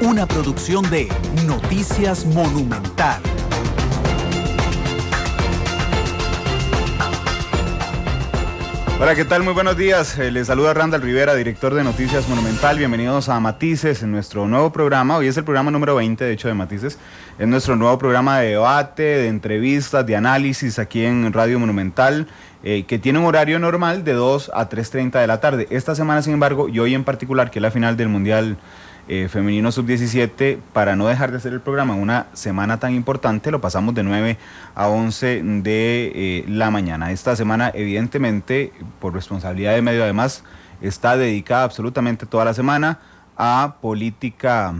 una producción de Noticias Monumental. Hola, ¿qué tal? Muy buenos días. Les saluda Randall Rivera, director de Noticias Monumental. Bienvenidos a Matices, en nuestro nuevo programa. Hoy es el programa número 20, de hecho, de Matices. Es nuestro nuevo programa de debate, de entrevistas, de análisis aquí en Radio Monumental, que tiene un horario normal de 2 a 3:30 de la tarde. Esta semana, sin embargo, y hoy en particular, que es la final del Mundial Femenino Sub-17, para no dejar de hacer el programa una semana tan importante, lo pasamos de 9 a 11 de la mañana. Esta semana, evidentemente, por responsabilidad de medio, además, está dedicada absolutamente toda la semana a política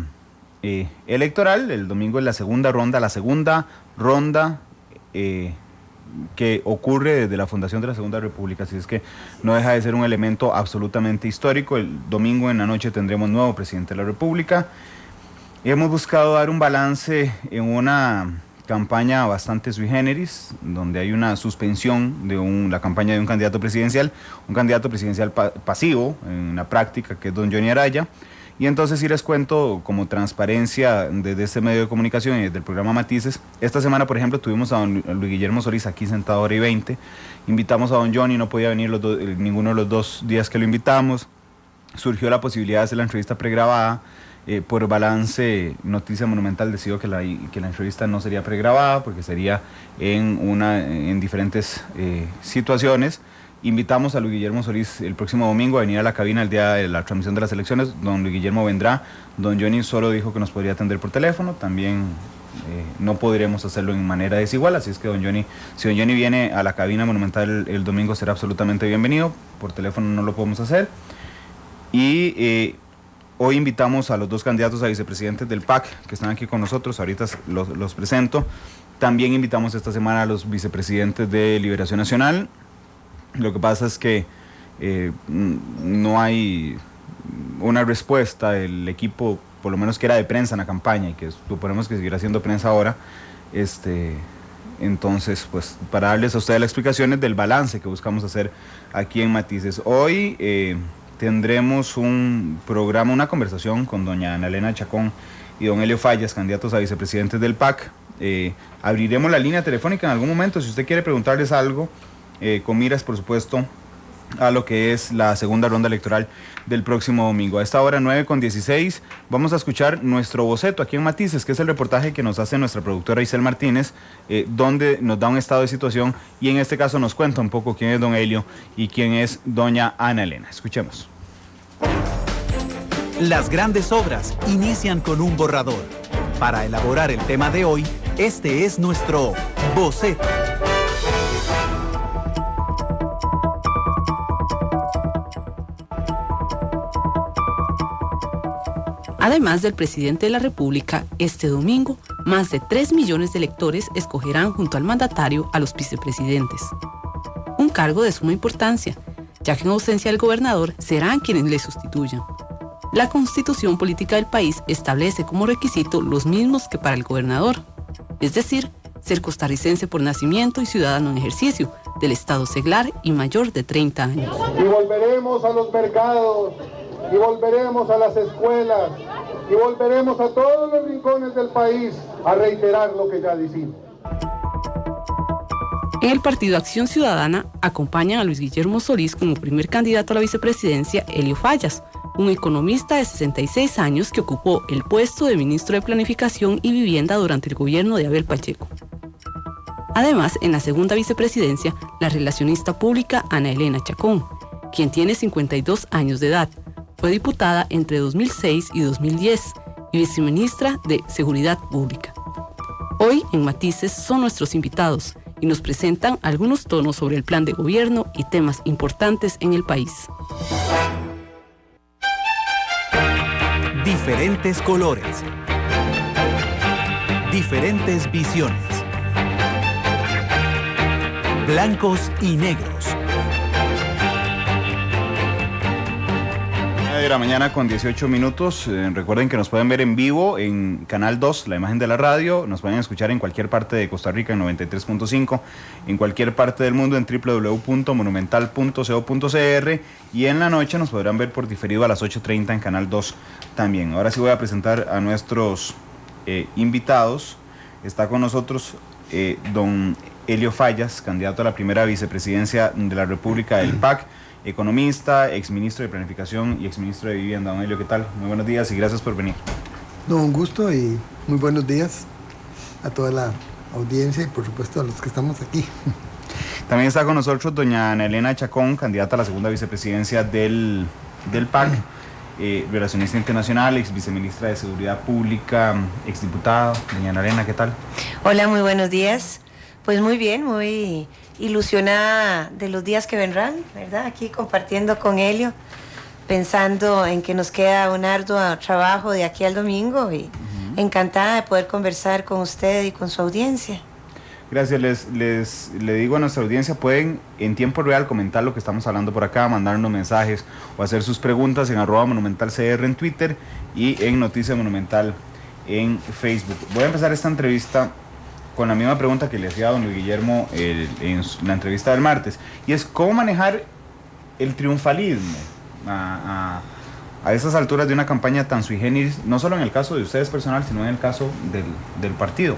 electoral. El domingo es la segunda ronda que ocurre desde la fundación de la Segunda República, así es que no deja de ser un elemento absolutamente histórico. El domingo en la noche tendremos nuevo presidente de la República. Hemos buscado dar un balance en una campaña bastante sui generis, donde hay una suspensión de la campaña de un candidato presidencial pasivo en la práctica, que es don Johnny Araya. Y entonces sí les cuento como transparencia desde este medio de comunicación y desde el programa Matices. Esta semana, por ejemplo, tuvimos a don Luis Guillermo Solís aquí sentado hora y 20. Invitamos a don Johnny, no podía venir ninguno de los 2 días que lo invitamos. Surgió la posibilidad de hacer la entrevista pregrabada. Por balance, Noticia Monumental decidió que la entrevista no sería pregrabada porque sería en diferentes situaciones. Invitamos a Luis Guillermo Solís el próximo domingo a venir a la cabina el día de la transmisión de las elecciones. Don Luis Guillermo vendrá. Don Johnny solo dijo que nos podría atender por teléfono. También no podremos hacerlo en manera desigual, así es que si don Johnny viene a la cabina Monumental el domingo, será absolutamente bienvenido. Por teléfono no lo podemos hacer. Y hoy invitamos a los 2 candidatos a vicepresidentes del PAC que están aquí con nosotros. Ahorita los presento. También invitamos esta semana a los vicepresidentes de Liberación Nacional. Lo que pasa es que no hay una respuesta del equipo, por lo menos que era de prensa en la campaña y que suponemos que seguirá siendo prensa ahora. Entonces, pues, para darles a ustedes las explicaciones del balance que buscamos hacer aquí en Matices. Hoy tendremos un programa, una conversación con doña Ana Elena Chacón y don Elio Fallas, candidatos a vicepresidentes del PAC. Abriremos la línea telefónica en algún momento si usted quiere preguntarles algo, con miras, por supuesto, a lo que es la segunda ronda electoral del próximo domingo. A esta hora, 9:16, vamos a escuchar nuestro boceto aquí en Matices, que es el reportaje que nos hace nuestra productora Isel Martínez, donde nos da un estado de situación y en este caso nos cuenta un poco quién es don Elio y quién es doña Ana Elena. Escuchemos. Las grandes obras inician con un borrador. Para elaborar el tema de hoy, este es nuestro boceto. Además del presidente de la República, este domingo, más de 3 millones de electores escogerán junto al mandatario a los vicepresidentes. Un cargo de suma importancia, ya que en ausencia del gobernador serán quienes le sustituyan. La Constitución Política del país establece como requisito los mismos que para el gobernador, es decir, ser costarricense por nacimiento y ciudadano en ejercicio del Estado seglar y mayor de 30 años. Y volveremos a los mercados, y volveremos a las escuelas, y volveremos a todos los rincones del país a reiterar lo que ya dijimos. En el Partido Acción Ciudadana acompañan a Luis Guillermo Solís como primer candidato a la vicepresidencia Elio Fallas, un economista de 66 años que ocupó el puesto de ministro de Planificación y Vivienda durante el gobierno de Abel Pacheco. Además, en la segunda vicepresidencia, la relacionista pública Ana Elena Chacón, quien tiene 52 años de edad. Fue diputada entre 2006 y 2010 y viceministra de Seguridad Pública. Hoy en Matices son nuestros invitados y nos presentan algunos tonos sobre el plan de gobierno y temas importantes en el país. Diferentes colores. Diferentes visiones. Blancos y negros. de la mañana con 18 minutos. Recuerden que nos pueden ver en vivo en Canal 2, la imagen de la radio. Nos pueden escuchar en cualquier parte de Costa Rica en 93.5, en cualquier parte del mundo en www.monumental.co.cr, y en la noche nos podrán ver por diferido a las 8:30 en Canal 2 también. Ahora sí voy a presentar a nuestros invitados. Está con nosotros don Elio Fallas, candidato a la primera vicepresidencia de la República del PAC, economista, exministro de Planificación y exministro de Vivienda. Don Elio, ¿qué tal? Muy buenos días y gracias por venir. No, un gusto y muy buenos días a toda la audiencia y por supuesto a los que estamos aquí. También está con nosotros doña Ana Elena Chacón, candidata a la segunda vicepresidencia del PAC, relacionista internacional, ex viceministra de Seguridad Pública, exdiputada. Doña Ana Elena, ¿qué tal? Hola, muy buenos días. Pues muy bien, muy ilusionada de los días que vendrán, ¿verdad? Aquí compartiendo con Elio, pensando en que nos queda un arduo trabajo de aquí al domingo y encantada de poder conversar con usted y con su audiencia. Gracias, le digo a nuestra audiencia, pueden en tiempo real comentar lo que estamos hablando por acá, mandarnos mensajes o hacer sus preguntas en @monumentalcr en Twitter y en Noticia Monumental en Facebook. Voy a empezar esta entrevista con la misma pregunta que le hacía a don Luis Guillermo en la entrevista del martes, y es cómo manejar el triunfalismo a esas alturas de una campaña tan sui generis, no solo en el caso de ustedes personal, sino en el caso del partido.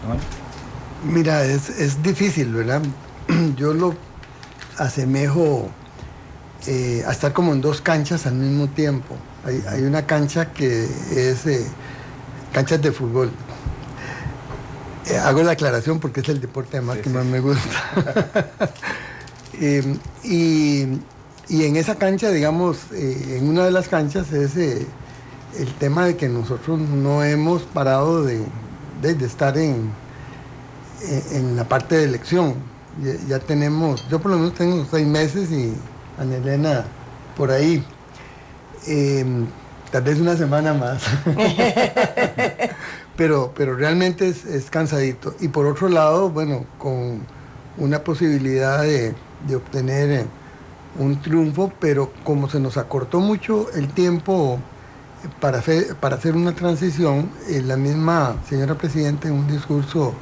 ¿Vale? Mira, es difícil, ¿verdad? Yo lo asemejo a estar como en dos canchas al mismo tiempo. Hay una cancha que es canchas de fútbol. Hago la aclaración porque es el deporte además que más me gusta. Y en esa cancha, digamos, en una de las canchas es el tema de que nosotros no hemos parado de estar en la parte de elección. Ya tenemos, yo por lo menos tengo 6 meses y Ana Elena por ahí. Tal vez una semana más. Pero realmente es cansadito. Y por otro lado, bueno, con una posibilidad de obtener un triunfo, pero como se nos acortó mucho el tiempo para hacer una transición, la misma señora Presidenta en un discurso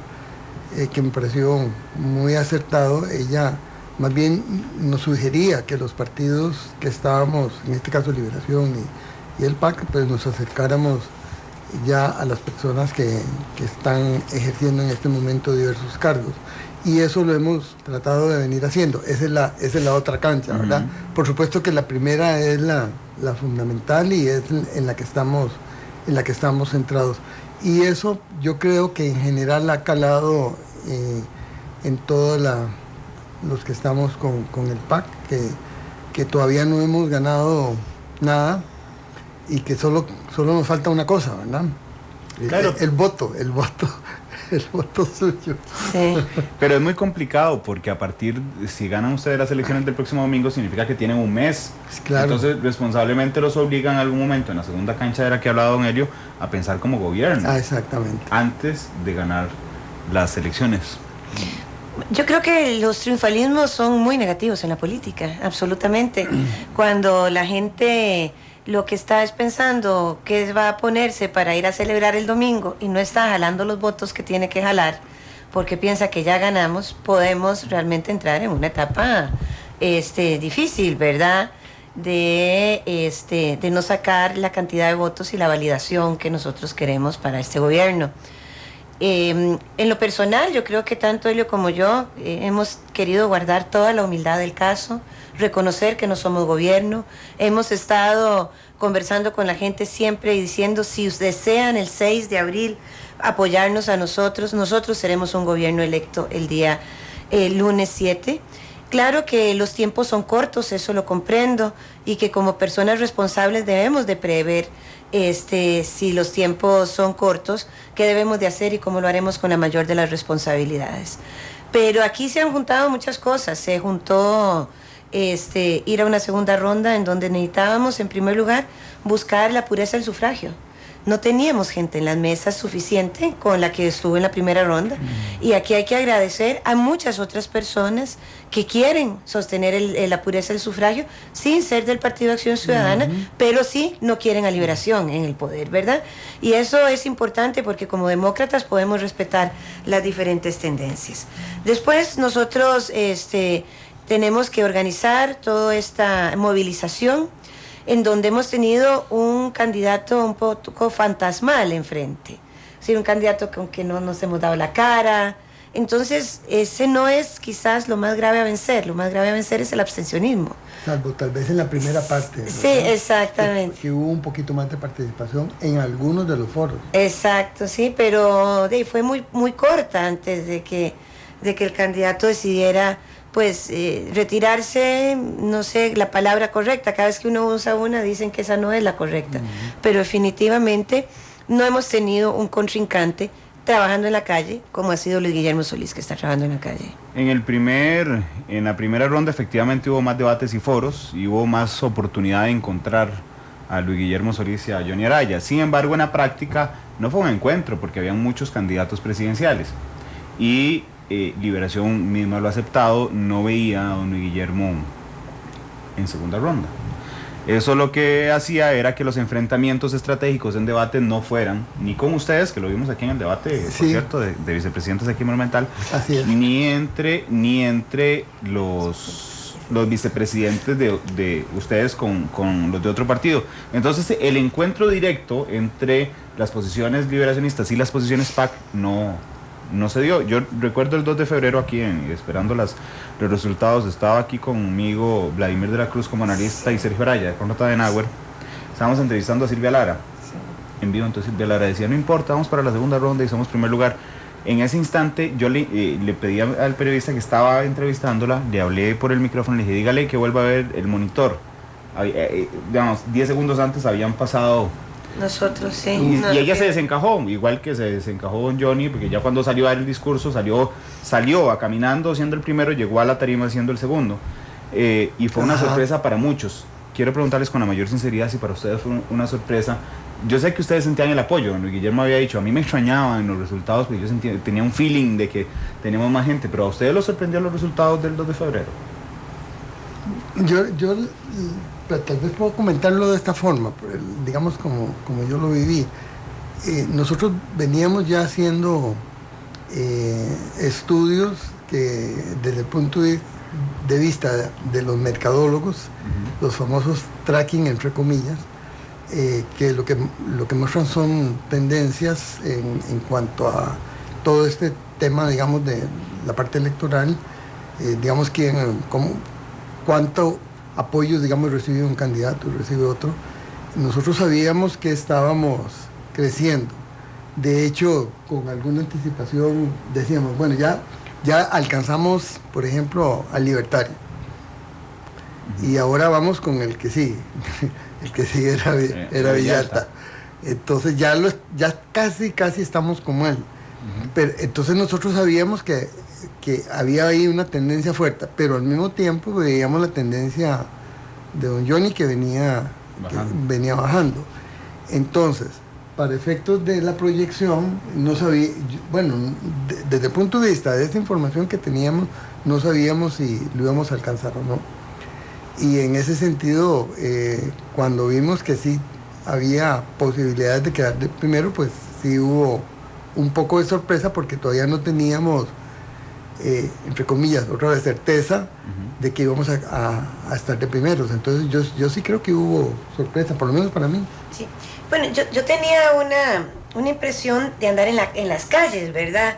que me pareció muy acertado, ella más bien nos sugería que los partidos que estábamos, en este caso Liberación y el PAC, pues nos acercáramos ya a las personas que están ejerciendo en este momento diversos cargos. Y eso lo hemos tratado de venir haciendo. Esa es la otra cancha, ¿verdad? Por supuesto que la primera es la fundamental y es en la que estamos centrados. Y eso yo creo que en general ha calado en todos los que estamos con el PAC, que todavía no hemos ganado nada y que solo nos falta una cosa, ¿verdad? Claro. El voto suyo. Sí. Pero es muy complicado porque si ganan ustedes las elecciones del próximo domingo significa que tienen un mes. Claro. Entonces responsablemente los obligan en algún momento, en la segunda cancha de la que ha hablado don Elio, a pensar como gobierno. Exactamente. Antes de ganar las elecciones. Yo creo que los triunfalismos son muy negativos en la política, absolutamente. Cuando la gente lo que está es pensando que va a ponerse para ir a celebrar el domingo y no está jalando los votos que tiene que jalar, porque piensa que ya ganamos, podemos realmente entrar en una etapa difícil, ¿verdad? De no sacar la cantidad de votos y la validación que nosotros queremos para este gobierno. En lo personal, yo creo que tanto Elio como yo hemos querido guardar toda la humildad del caso, reconocer que no somos gobierno. Hemos estado conversando con la gente siempre y diciendo, si desean el 6 de abril apoyarnos a nosotros seremos un gobierno electo el lunes 7. Claro que los tiempos son cortos, eso lo comprendo, y que como personas responsables debemos de prever si los tiempos son cortos, qué debemos de hacer y cómo lo haremos con la mayor de las responsabilidades. Pero aquí se han juntado muchas cosas. Se juntó ir a una segunda ronda en donde necesitábamos, en primer lugar, buscar la pureza del sufragio. no teníamos gente en las mesas suficiente con la que estuvo en la primera ronda. Y aquí hay que agradecer a muchas otras personas que quieren sostener la pureza del sufragio sin ser del Partido de Acción Ciudadana, pero sí no quieren a Liberación en el poder, ¿verdad? Y eso es importante porque como demócratas podemos respetar las diferentes tendencias. Después nosotros tenemos que organizar toda esta movilización en donde hemos tenido un candidato un poco fantasmal enfrente. Es decir, un candidato con que no nos hemos dado la cara. Entonces, ese no es quizás lo más grave a vencer. Lo más grave a vencer es el abstencionismo. Salvo tal vez en la primera parte, ¿verdad? Sí, exactamente. Que hubo un poquito más de participación en algunos de los foros. Exacto, sí, pero fue muy, muy corta antes de que el candidato decidiera pues retirarse, no sé la palabra correcta, cada vez que uno usa una dicen que esa no es la correcta, pero definitivamente no hemos tenido un contrincante trabajando en la calle como ha sido Luis Guillermo Solís, que está trabajando en la calle. En la primera ronda efectivamente hubo más debates y foros y hubo más oportunidad de encontrar a Luis Guillermo Solís y a Johnny Araya. Sin embargo, en la práctica no fue un encuentro porque habían muchos candidatos presidenciales y Liberación misma lo ha aceptado, no veía a don Luis Guillermo en segunda ronda. Eso lo que hacía era que los enfrentamientos estratégicos en debate no fueran ni con ustedes, que lo vimos aquí en el debate, por cierto, de vicepresidentes aquí en Monumental, ni entre los vicepresidentes de ustedes con los de otro partido. Entonces el encuentro directo entre las posiciones liberacionistas y las posiciones PAC no se dio. Yo recuerdo el 2 de febrero aquí, esperando los resultados, estaba aquí conmigo Vladimir de la Cruz como analista y Sergio Araya, con nota de Nauer. Estábamos entrevistando a Silvia Lara, en vivo. Entonces Silvia Lara decía, no importa, vamos para la segunda ronda y somos primer lugar. En ese instante yo le pedí al periodista que estaba entrevistándola, le hablé por el micrófono, le dije, dígale que vuelva a ver el monitor. Digamos, 10 segundos antes habían pasado. Nosotros sí. Y ella se desencajó, igual que se desencajó don Johnny, porque ya cuando salió a dar el discurso, salió caminando siendo el primero, llegó a la tarima siendo el segundo. Y fue una sorpresa para muchos. Quiero preguntarles con la mayor sinceridad si para ustedes fue una sorpresa. Yo sé que ustedes sentían el apoyo, Luis Guillermo había dicho, a mí me extrañaban los resultados, porque yo tenía un feeling de que teníamos más gente, pero ¿a ustedes los sorprendió los resultados del 2 de febrero? Yo tal vez puedo comentarlo de esta forma, digamos como yo lo viví. Nosotros veníamos ya haciendo estudios que desde el punto de vista de los mercadólogos, los famosos tracking entre comillas, que lo que muestran son tendencias en cuanto a todo este tema, digamos, de la parte electoral, digamos que cuánto apoyo, digamos, recibe un candidato y recibe otro. Nosotros sabíamos que estábamos creciendo. De hecho, con alguna anticipación decíamos, bueno, ya alcanzamos, por ejemplo, al Libertario. Y ahora vamos con el que sí. El que sí era Villalta. Entonces ya casi estamos como él. Pero entonces nosotros sabíamos que había ahí una tendencia fuerte, pero al mismo tiempo veíamos la tendencia de don Johnny que venía bajando. Entonces, para efectos de la proyección, no sabía, bueno, desde el punto de vista de esta información que teníamos, no sabíamos si lo íbamos a alcanzar o no. Y en ese sentido, cuando vimos que sí había posibilidades de quedar de primero, pues sí hubo un poco de sorpresa porque todavía no teníamos, entre comillas, otra vez certeza de que íbamos a estar de primeros. Entonces yo sí creo que hubo sorpresa, por lo menos para mí. Sí. Bueno, yo tenía una impresión de andar en las calles, ¿verdad?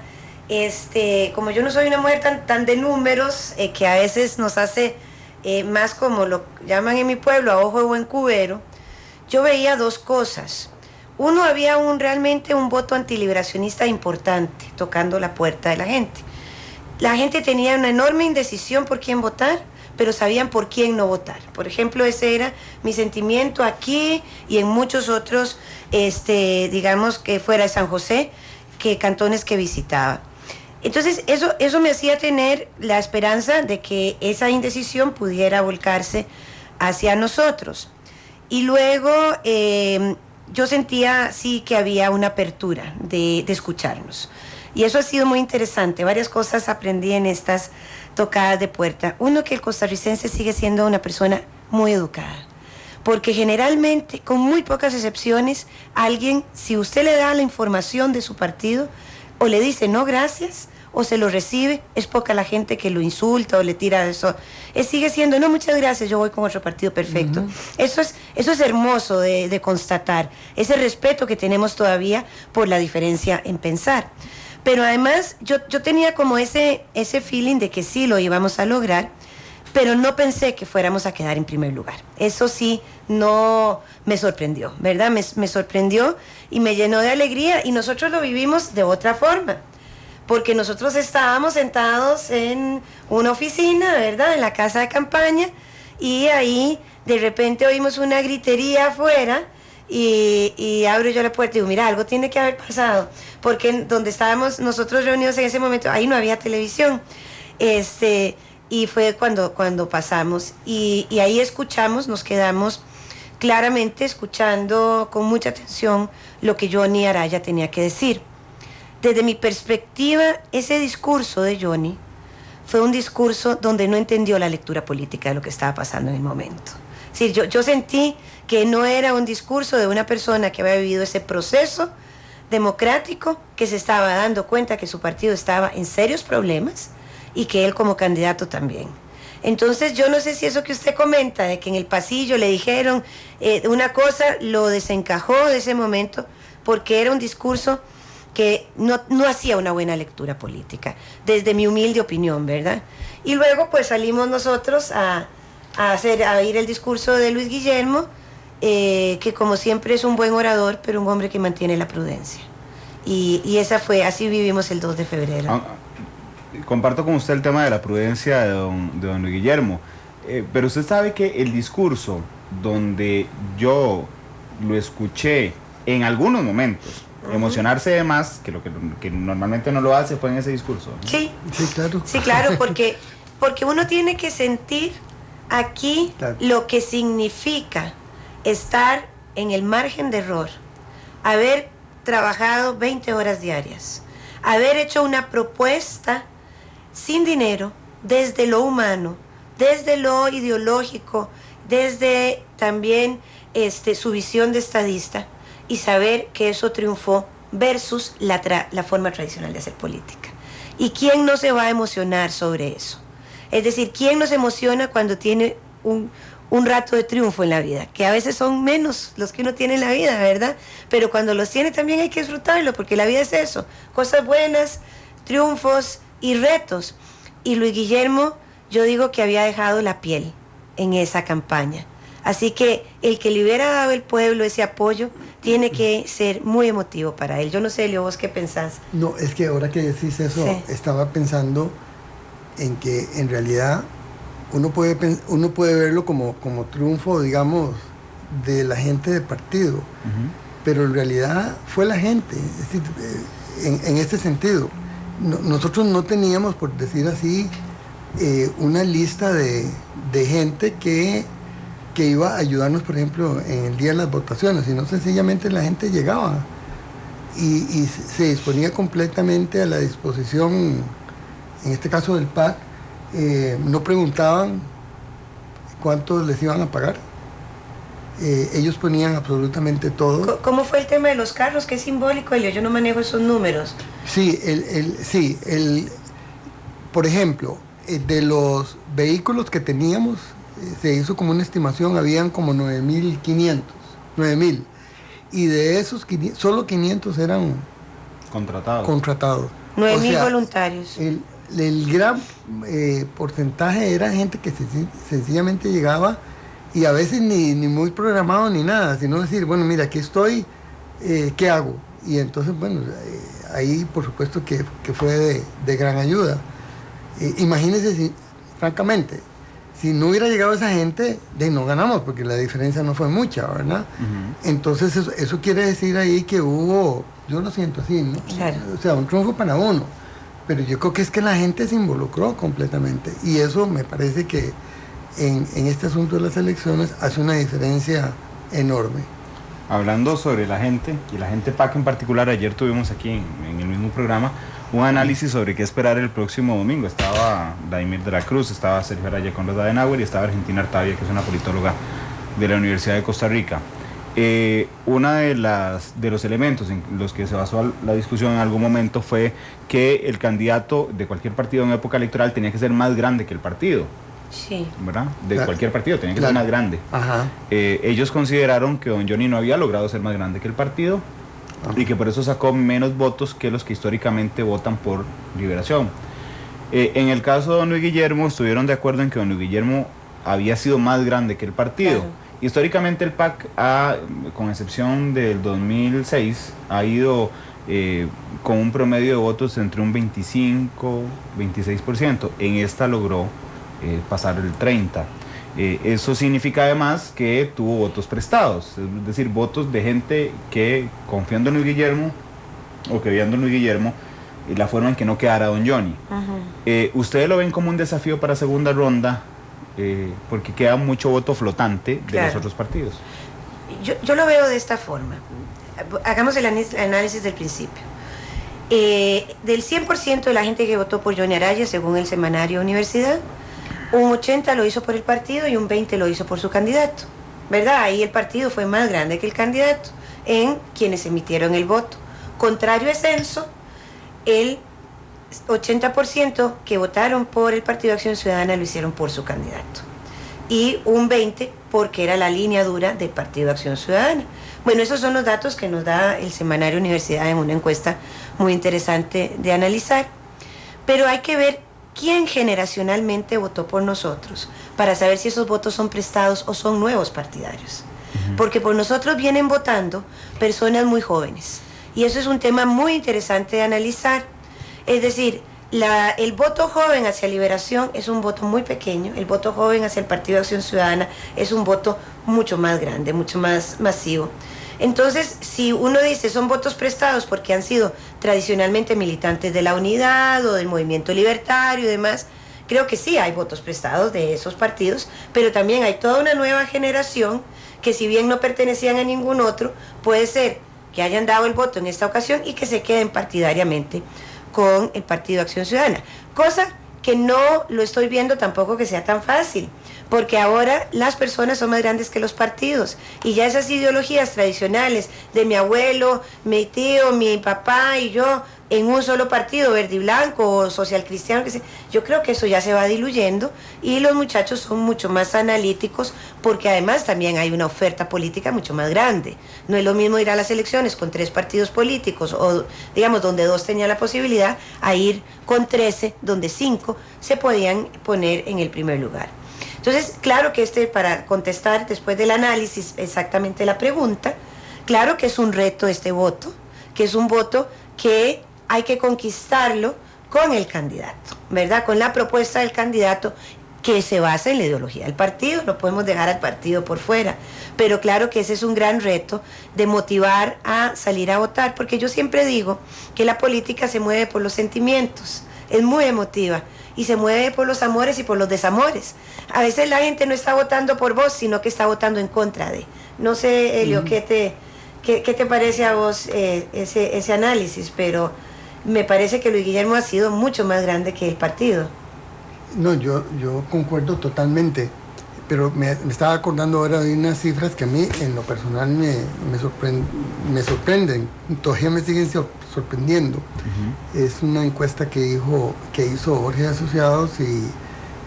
Como yo no soy una mujer tan de números, que a veces nos hace más como lo llaman en mi pueblo, a ojo de buen cubero, yo veía dos cosas. Uno, había realmente un voto antiliberacionista importante tocando la puerta de la gente. La gente tenía una enorme indecisión por quién votar, pero sabían por quién no votar. Por ejemplo, ese era mi sentimiento aquí y en muchos otros, digamos que fuera de San José, cantones que visitaba. Entonces, eso me hacía tener la esperanza de que esa indecisión pudiera volcarse hacia nosotros. Y luego, yo sentía sí que había una apertura de escucharnos. Y eso ha sido muy interesante. Varias cosas aprendí en estas tocadas de puerta. Uno, que el costarricense sigue siendo una persona muy educada. Porque generalmente, con muy pocas excepciones, alguien, si usted le da la información de su partido, o le dice no gracias, o se lo recibe, es poca la gente que lo insulta o le tira eso. Sigue siendo, no, muchas gracias, yo voy con otro partido, perfecto. Eso es hermoso de constatar, ese respeto que tenemos todavía por la diferencia en pensar. Pero además, yo tenía como ese feeling de que sí lo íbamos a lograr, pero no pensé que fuéramos a quedar en primer lugar. Eso sí, no me sorprendió, ¿verdad? Me sorprendió y me llenó de alegría, y nosotros lo vivimos de otra forma. Porque nosotros estábamos sentados en una oficina, ¿verdad?, en la casa de campaña, y ahí de repente oímos una gritería afuera, y abro yo la puerta y digo, mira, algo tiene que haber pasado, porque donde estábamos nosotros reunidos en ese momento, ahí no había televisión, y fue cuando pasamos, y ahí escuchamos, nos quedamos claramente escuchando con mucha atención lo que Johnny Araya tenía que decir. Desde mi perspectiva, ese discurso de Johnny fue un discurso donde no entendió la lectura política de lo que estaba pasando en el momento. Sí, yo sentí que no era un discurso de una persona que había vivido ese proceso democrático, que se estaba dando cuenta que su partido estaba en serios problemas y que él como candidato también. Entonces yo no sé si eso que usted comenta, de que en el pasillo le dijeron una cosa, lo desencajó de ese momento, porque era un discurso que no hacía una buena lectura política, desde mi humilde opinión, ¿verdad? Y luego pues salimos nosotros a oír el discurso de Luis Guillermo, que como siempre es un buen orador, pero un hombre que mantiene la prudencia. Y así vivimos el 2 de febrero. Comparto con usted el tema de la prudencia de don Luis Guillermo, pero usted sabe que el discurso donde yo lo escuché en algunos momentos emocionarse de más que lo que normalmente no lo hace fue en ese discurso, ¿no? Sí, claro. Sí, claro, porque uno tiene que sentir aquí lo que significa estar en el margen de error, haber trabajado 20 horas diarias, haber hecho una propuesta sin dinero, desde lo humano, desde lo ideológico, desde también su visión de estadista, y saber que eso triunfó versus la forma tradicional de hacer política. ¿Y quién no se va a emocionar sobre eso? Es decir, ¿quién no se emociona cuando tiene un rato de triunfo en la vida? Que a veces son menos los que uno tiene en la vida, ¿verdad? Pero cuando los tiene también hay que disfrutarlo, porque la vida es eso, cosas buenas, triunfos y retos. Y Luis Guillermo, yo digo que había dejado la piel en esa campaña. Así que el que le hubiera dado el pueblo ese apoyo tiene que ser muy emotivo para él. Yo no sé, Leo, ¿vos qué pensás? No, es que ahora que decís eso, sí, estaba pensando en que en realidad uno puede verlo como triunfo, digamos, de la gente del partido, pero en realidad fue la gente, es decir, en este sentido. Nosotros no teníamos, por decir así, una lista de gente que iba a ayudarnos, por ejemplo, en el día de las votaciones, sino sencillamente la gente llegaba y se disponía completamente a la disposición, en este caso del PAC. No preguntaban cuánto les iban a pagar, ellos ponían absolutamente todo. ¿Cómo fue el tema de los carros? Qué simbólico, Elio, yo no manejo esos números. Sí, por ejemplo, de los vehículos que teníamos, se hizo como una estimación, habían como 9.000, y de esos solo 500 eran contratados. 9.000 voluntarios. El gran porcentaje era gente que sencillamente llegaba, y a veces ni muy programado ni nada, sino decir, bueno, mira, aquí estoy, ¿qué hago? Y entonces, bueno, ahí por supuesto que fue de gran ayuda. Imagínense, francamente, si no hubiera llegado esa gente, no ganamos, porque la diferencia no fue mucha, ¿verdad? Entonces eso quiere decir ahí que hubo, yo lo siento así, ¿no? Claro. O sea, un triunfo para uno, pero yo creo que es que la gente se involucró completamente, y eso me parece que en este asunto de las elecciones hace una diferencia enorme. hablando sobre la gente, y la gente PAC en particular, ayer tuvimos aquí en el mismo programa un análisis sobre qué esperar el próximo domingo. Estaba Vladimir de la Cruz, estaba Sergio Araya con los Adenauer y estaba Argentina Artavia, que es una politóloga de la Universidad de Costa Rica. Una de los elementos en los que se basó la discusión en algún momento fue que el candidato de cualquier partido en época electoral tenía que ser más grande que el partido. Sí. ¿Verdad? De cualquier partido tenía que ser más grande. Ajá. Ellos consideraron que don Johnny no había logrado ser más grande que el partido y que por eso sacó menos votos que los que históricamente votan por Liberación. En el caso de don Luis Guillermo, estuvieron de acuerdo en que don Luis Guillermo había sido más grande que el partido. Claro. Históricamente el PAC, con excepción del 2006, ha ido con un promedio de votos entre un 25-26%. En esta logró pasar el 30%. Eso significa además que tuvo votos prestados, es decir, votos de gente que, confiando en Luis Guillermo o creyendo en Luis Guillermo, la forma en que no quedara don Johnny. ¿Ustedes lo ven como un desafío para segunda ronda? Porque queda mucho voto flotante de los otros partidos. Yo lo veo de esta forma. Hagamos el análisis del principio. Del 100% de la gente que votó por Johnny Araya, según el semanario Universidad, un 80% lo hizo por el partido y un 20% lo hizo por su candidato, ¿verdad? Ahí el partido fue más grande que el candidato en quienes emitieron el voto. Contrario a Censo, el 80% que votaron por el Partido de Acción Ciudadana lo hicieron por su candidato y un 20% porque era la línea dura del Partido de Acción Ciudadana. Bueno, esos son los datos que nos da el semanario Universidad en una encuesta muy interesante de analizar, pero hay que ver quién generacionalmente votó por nosotros para saber si esos votos son prestados o son nuevos partidarios, porque por nosotros vienen votando personas muy jóvenes y eso es un tema muy interesante de analizar. Es decir, el voto joven hacia Liberación es un voto muy pequeño, el voto joven hacia el Partido de Acción Ciudadana es un voto mucho más grande, mucho más masivo. Entonces, si uno dice son votos prestados porque han sido tradicionalmente militantes de la Unidad o del Movimiento Libertario y demás, creo que sí hay votos prestados de esos partidos, pero también hay toda una nueva generación que, si bien no pertenecían a ningún otro, puede ser que hayan dado el voto en esta ocasión y que se queden partidariamente con el Partido de Acción Ciudadana, cosa que no lo estoy viendo tampoco que sea tan fácil, porque ahora las personas son más grandes que los partidos y ya esas ideologías tradicionales de mi abuelo, mi tío, mi papá y yo en un solo partido, verde y blanco o social cristiano, yo creo que eso ya se va diluyendo y los muchachos son mucho más analíticos porque además también hay una oferta política mucho más grande. No es lo mismo ir a las elecciones con 3 partidos políticos o digamos donde 2 tenían la posibilidad a ir con 13 donde 5 se podían poner en el primer lugar. Entonces, claro que para contestar después del análisis exactamente la pregunta, claro que es un reto este voto, que es un voto que hay que conquistarlo con el candidato, ¿verdad? Con la propuesta del candidato que se basa en la ideología del partido, no podemos dejar al partido por fuera, pero claro que ese es un gran reto de motivar a salir a votar, porque yo siempre digo que la política se mueve por los sentimientos, es muy emotiva y se mueve por los amores y por los desamores. A veces la gente no está votando por vos, sino que está votando en contra de. No sé, Elio, ¿qué te parece a vos ese análisis? Pero me parece que Luis Guillermo ha sido mucho más grande que el partido. No, yo concuerdo totalmente, pero me estaba acordando ahora de unas cifras que a mí en lo personal me sorprenden, todavía me siguen sorprendiendo. Es una encuesta que hizo Jorge Asociados y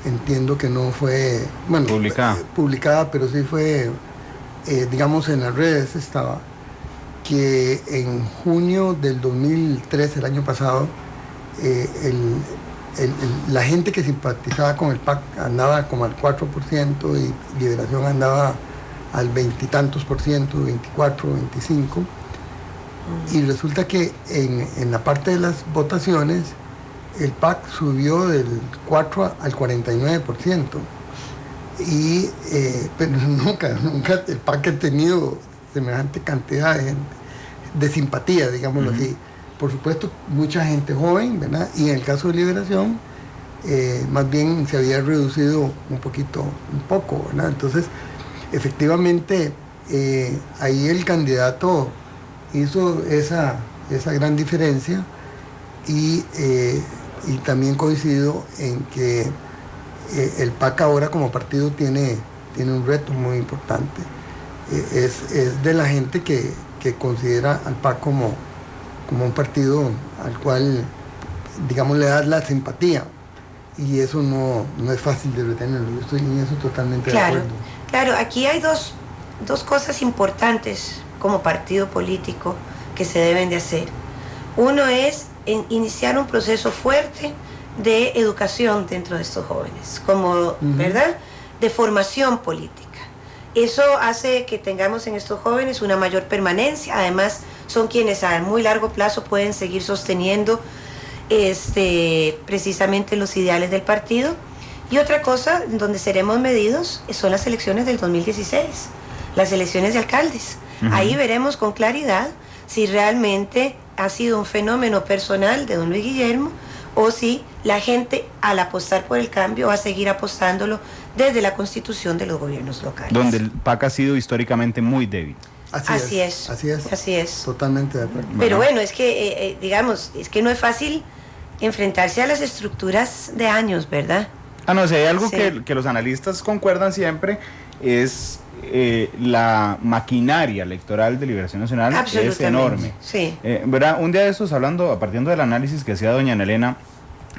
entiendo que no fue publicada, pero sí fue, digamos, en las redes estaba, que en junio del 2003, el año pasado, la gente que simpatizaba con el PAC andaba como al 4% y Liberación andaba al 20 y tantos por ciento, 24, 25%. Y resulta que en la parte de las votaciones el PAC subió del 4 al 49%. Pero nunca el PAC ha tenido semejante cantidad de simpatía, digámoslo así. Por supuesto, mucha gente joven, ¿verdad? Y en el caso de Liberación, más bien se había reducido un poco, ¿verdad? Entonces, efectivamente, ahí el candidato hizo esa gran diferencia y también coincido en que el PAC ahora como partido tiene un reto muy importante. Es de la gente que considera al PAC como un partido al cual, digamos, le das la simpatía, y eso no es fácil de retenerlo. Yo estoy en eso totalmente de acuerdo. Claro, aquí hay dos cosas importantes como partido político que se deben de hacer. Uno es iniciar un proceso fuerte de educación dentro de estos jóvenes, como, ¿verdad?, de formación política. Eso hace que tengamos en estos jóvenes una mayor permanencia. Además, son quienes a muy largo plazo pueden seguir sosteniendo precisamente los ideales del partido. Y otra cosa donde seremos medidos son las elecciones del 2016, las elecciones de alcaldes. Ahí veremos con claridad si realmente ha sido un fenómeno personal de don Luis Guillermo o si la gente, al apostar por el cambio, va a seguir apostándolo desde la constitución de los gobiernos locales. Donde el PAC ha sido históricamente muy débil. Así es. Totalmente de acuerdo. Pero bueno, es que, digamos, es que no es fácil enfrentarse a las estructuras de años, ¿verdad? No, si hay algo que los analistas concuerdan siempre es la maquinaria electoral de Liberación Nacional es enorme. Sí. ¿Verdad? Un día de estos, partiendo del análisis que hacía doña Ana Elena,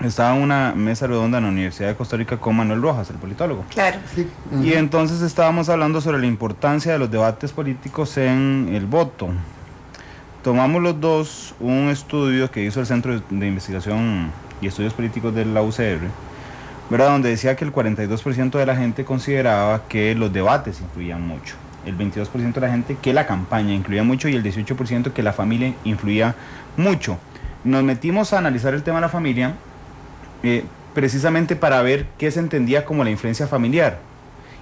estaba en una mesa redonda en la Universidad de Costa Rica con Manuel Rojas, el politólogo. Claro. Sí. Y entonces estábamos hablando sobre la importancia de los debates políticos en el voto. Tomamos los dos un estudio que hizo el Centro de Investigación y Estudios Políticos de la UCR, ¿verdad?, donde decía que el 42% de la gente consideraba que los debates influían mucho, el 22% de la gente que la campaña influía mucho y el 18% que la familia influía mucho. Nos metimos a analizar el tema de la familia precisamente para ver qué se entendía como la influencia familiar,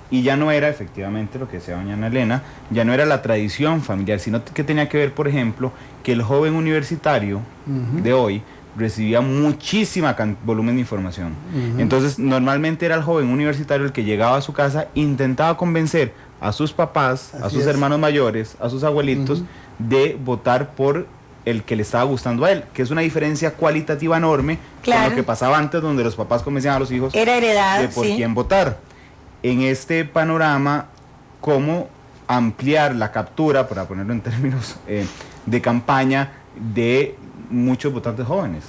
y ya no era efectivamente lo que decía doña Ana Elena, ya no era la tradición familiar, sino que tenía que ver, por ejemplo, que el joven universitario de hoy recibía muchísima volumen de información. Entonces, normalmente era el joven universitario el que llegaba a su casa, intentaba convencer a sus papás, a sus hermanos mayores, a sus abuelitos, de votar por el que le estaba gustando a él, que es una diferencia cualitativa enorme con lo que pasaba antes, donde los papás convencían a los hijos era heredad, de por quién votar. En este panorama, ¿cómo ampliar la captura, para ponerlo en términos de campaña, de muchos votantes jóvenes?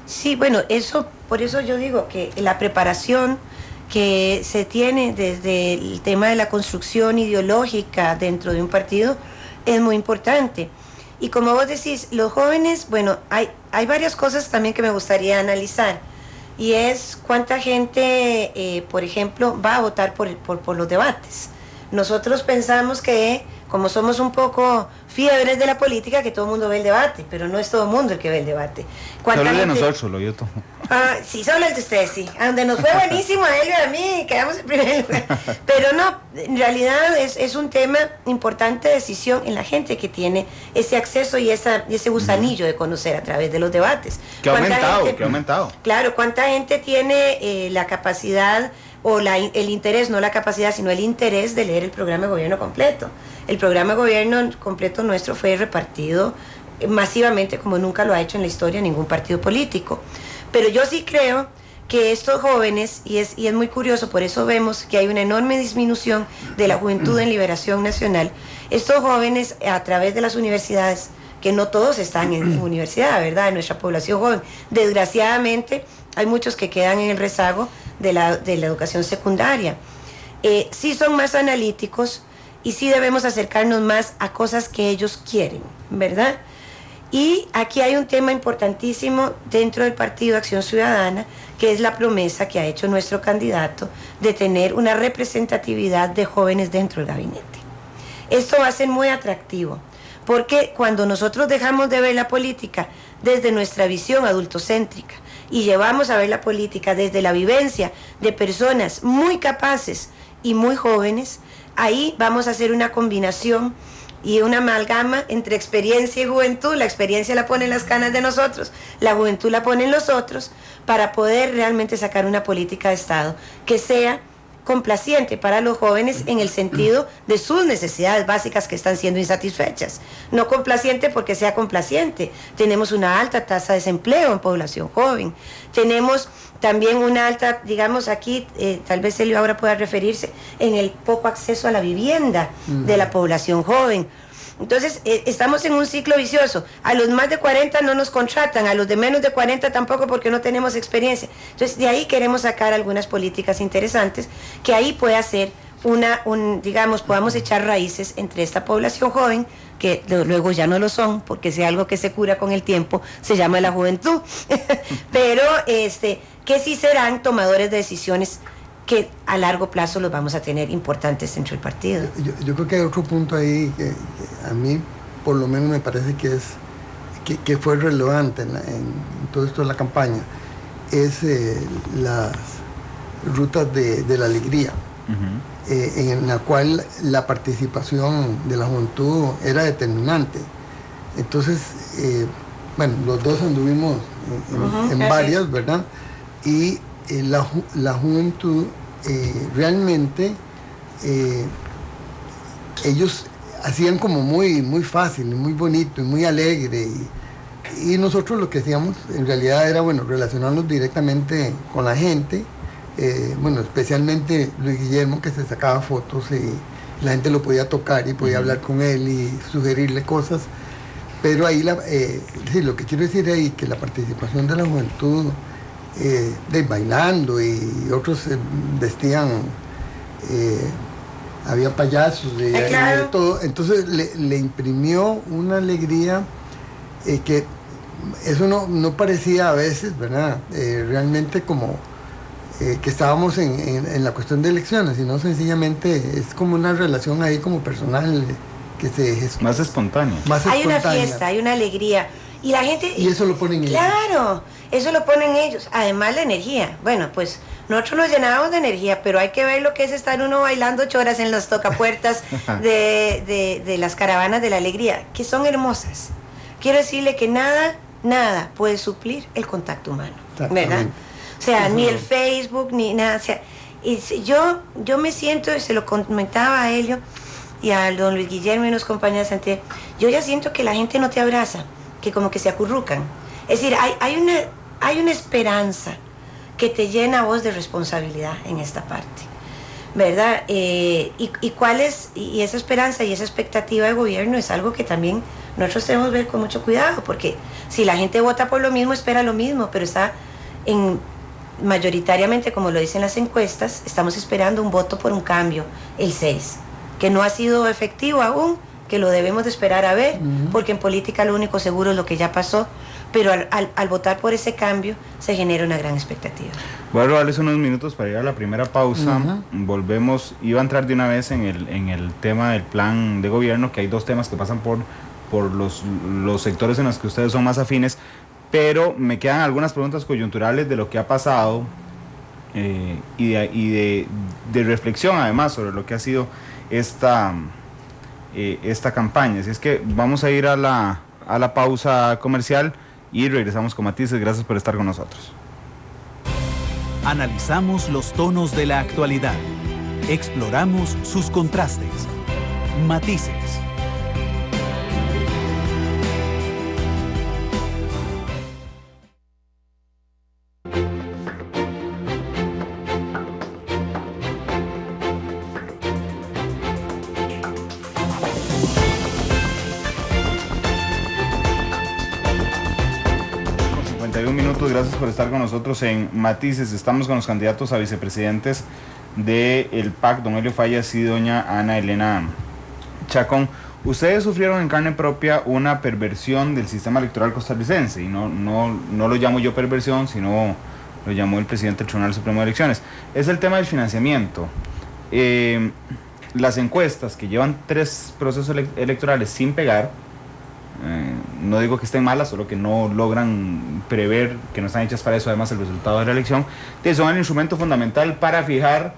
Sí, bueno, por eso yo digo que la preparación que se tiene desde el tema de la construcción ideológica dentro de un partido es muy importante. Y como vos decís, los jóvenes, bueno, hay varias cosas también que me gustaría analizar, y es cuánta gente, por ejemplo, va a votar por los debates. Nosotros pensamos que, como somos un poco fiebres de la política, que todo el mundo ve el debate, pero no es todo el mundo el que ve el debate. Solo el de nosotros, solo yo tomo. Sí, solo el de ustedes, sí. A donde nos fue buenísimo, a él y a mí, quedamos en primer lugar. Pero no, en realidad es un tema importante de decisión en la gente que tiene ese acceso y ese gusanillo de conocer a través de los debates. Que ha aumentado. Claro, ¿cuánta gente tiene la capacidad o el interés, no la capacidad, sino el interés de leer el programa de gobierno completo? El programa de gobierno completo nuestro fue repartido masivamente como nunca lo ha hecho en la historia ningún partido político. Pero yo sí creo que estos jóvenes, y es muy curioso, por eso vemos que hay una enorme disminución de la juventud en Liberación Nacional. Estos jóvenes, a través de las universidades, que no todos están en universidad, ¿verdad?, en nuestra población joven, desgraciadamente hay muchos que quedan en el rezago de la educación secundaria. Sí son más analíticos y sí debemos acercarnos más a cosas que ellos quieren, ¿verdad? Y aquí hay un tema importantísimo dentro del Partido Acción Ciudadana, que es la promesa que ha hecho nuestro candidato de tener una representatividad de jóvenes dentro del gabinete. Esto va a ser muy atractivo, porque cuando nosotros dejamos de ver la política desde nuestra visión adultocéntrica y llevamos a ver la política desde la vivencia de personas muy capaces y muy jóvenes, ahí vamos a hacer una combinación y una amalgama entre experiencia y juventud. La experiencia la pone en las canas de nosotros, la juventud la pone en los otros, para poder realmente sacar una política de Estado que sea complaciente para los jóvenes en el sentido de sus necesidades básicas que están siendo insatisfechas. No complaciente porque sea complaciente. Tenemos una alta tasa de desempleo en población joven. Tenemos también una alta, digamos aquí, tal vez Elio ahora pueda referirse, en el poco acceso a la vivienda de la población joven. Entonces, estamos en un ciclo vicioso. A los más de 40 no nos contratan, a los de menos de 40 tampoco porque no tenemos experiencia. Entonces, de ahí queremos sacar algunas políticas interesantes que ahí puede hacer digamos, podamos echar raíces entre esta población joven, que luego ya no lo son, porque si algo que se cura con el tiempo se llama la juventud, pero que sí serán tomadores de decisiones que a largo plazo los vamos a tener importantes dentro del partido. Yo creo que hay otro punto ahí que a mí por lo menos me parece que fue relevante en todo esto de la campaña, es las rutas de la alegría, en la cual la participación de la juventud era determinante. Entonces, bueno, los dos anduvimos en varias, ¿verdad? Y la juventud realmente ellos hacían como muy fácil, muy bonito y muy alegre, y nosotros lo que hacíamos en realidad era, bueno, relacionarnos directamente con la gente, bueno, especialmente Luis Guillermo, que se sacaba fotos y la gente lo podía tocar y podía hablar con él y sugerirle cosas, pero ahí sí, lo que quiero decir ahí que la participación de la juventud bailando, y otros vestían, había payasos y de todo, entonces le imprimió una alegría que eso no parecía a veces, ¿verdad? Realmente como que estábamos en la cuestión de elecciones, sino sencillamente es como una relación ahí como personal que se más espontánea. Hay una fiesta, hay una alegría. Y la gente... Y eso lo ponen ellos. Claro, eso lo ponen ellos. Además la energía. Bueno, pues nosotros nos llenábamos de energía, pero hay que ver lo que es estar uno bailando 8 horas en las tocapuertas de las caravanas de la alegría, que son hermosas. Quiero decirle que nada puede suplir el contacto humano, ¿verdad? O sea, ni el Facebook, ni nada. O sea, y yo me siento, se lo comentaba a Helio y a don Luis Guillermo y unos compañeros antes, yo ya siento que la gente no te abraza, que como que se acurrucan. Es decir, hay una esperanza que te llena a vos de responsabilidad en esta parte, ¿verdad? Y esa esperanza y esa expectativa de gobierno es algo que también nosotros debemos ver con mucho cuidado, porque si la gente vota por lo mismo, espera lo mismo, pero está mayoritariamente, como lo dicen las encuestas, estamos esperando un voto por un cambio el 6, que no ha sido efectivo aún, que lo debemos de esperar a ver, porque en política lo único seguro es lo que ya pasó, pero al votar por ese cambio se genera una gran expectativa. Voy a robarles unos minutos para ir a la primera pausa. Volvemos, iba a entrar de una vez en el tema del plan de gobierno, que hay dos temas que pasan por los sectores en los que ustedes son más afines, pero me quedan algunas preguntas coyunturales de lo que ha pasado y de reflexión además sobre lo que ha sido esta campaña. Así es que vamos a ir a la pausa comercial y regresamos con Matices. Gracias por estar con nosotros. Analizamos los tonos de la actualidad. Exploramos sus contrastes. Matices. Gracias por estar con nosotros en Matices. Estamos con los candidatos a vicepresidentes del PAC, don Helio Fallas y doña Ana Elena Chacón. Ustedes sufrieron en carne propia una perversión del sistema electoral costarricense, y no lo llamo yo perversión, sino lo llamó el presidente del Tribunal Supremo de Elecciones. Es el tema del financiamiento. Las encuestas que llevan 3 procesos electorales sin pegar, no digo que estén malas, solo que no logran prever, que no están hechas para eso, además el resultado de la elección, son el instrumento fundamental para fijar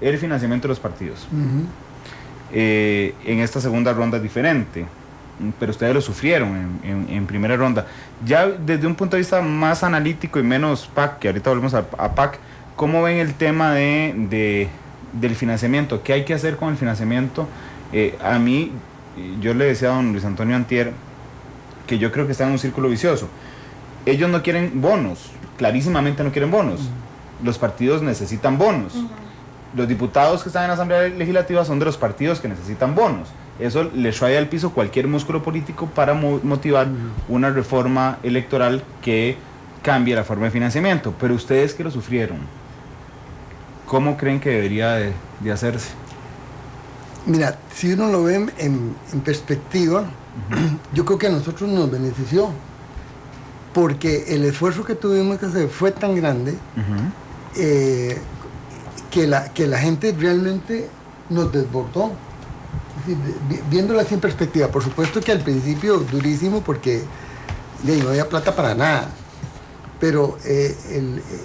el financiamiento de los partidos. En esta segunda ronda es diferente, pero ustedes lo sufrieron en primera ronda. Ya desde un punto de vista más analítico y menos PAC, que ahorita volvemos a PAC, ¿cómo ven el tema de del financiamiento. ¿Qué hay que hacer con el financiamiento? A mí, yo le decía a don Luis Antonio antier que yo creo que está en un círculo vicioso. Ellos no quieren bonos, clarísimamente no quieren bonos. Los partidos necesitan bonos. Los diputados que están en la Asamblea Legislativa son de los partidos que necesitan bonos. Eso le trae al piso cualquier músculo político para motivar una reforma electoral que cambie la forma de financiamiento. Pero ustedes que lo sufrieron, ¿cómo creen que debería de hacerse? Mira, si uno lo ve en perspectiva, yo creo que a nosotros nos benefició, porque el esfuerzo que tuvimos que hacer fue tan grande que la gente realmente nos desbordó. Es decir, viéndolo así en perspectiva, por supuesto que al principio durísimo porque no había plata para nada, pero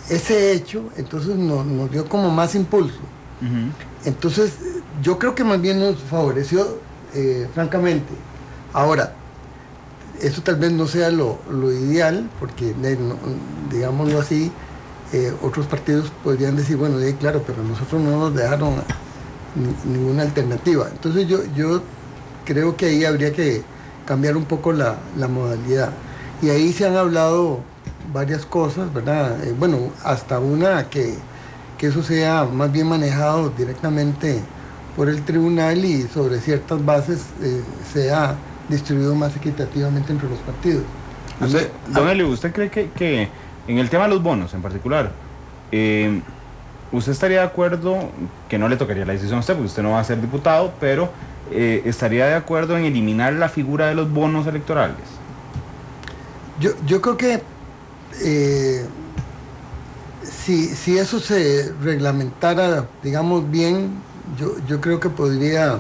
ese hecho entonces nos dio como más impulso. Entonces yo creo que más bien nos favoreció, francamente. Ahora, eso tal vez no sea lo ideal, porque digámoslo así, otros partidos podrían decir, bueno, claro, pero nosotros no nos dejaron ninguna alternativa. Entonces yo creo que ahí habría que cambiar un poco la modalidad. Y ahí se han hablado varias cosas, ¿verdad? Bueno, hasta una que eso sea más bien manejado directamente por el tribunal y sobre ciertas bases sea distribuido más equitativamente entre los partidos. Don Elio, ¿usted cree que en el tema de los bonos en particular, usted estaría de acuerdo, que no le tocaría la decisión a usted porque usted no va a ser diputado, pero estaría de acuerdo en eliminar la figura de los bonos electorales? Yo creo que si eso se reglamentara, digamos, bien, yo creo que podría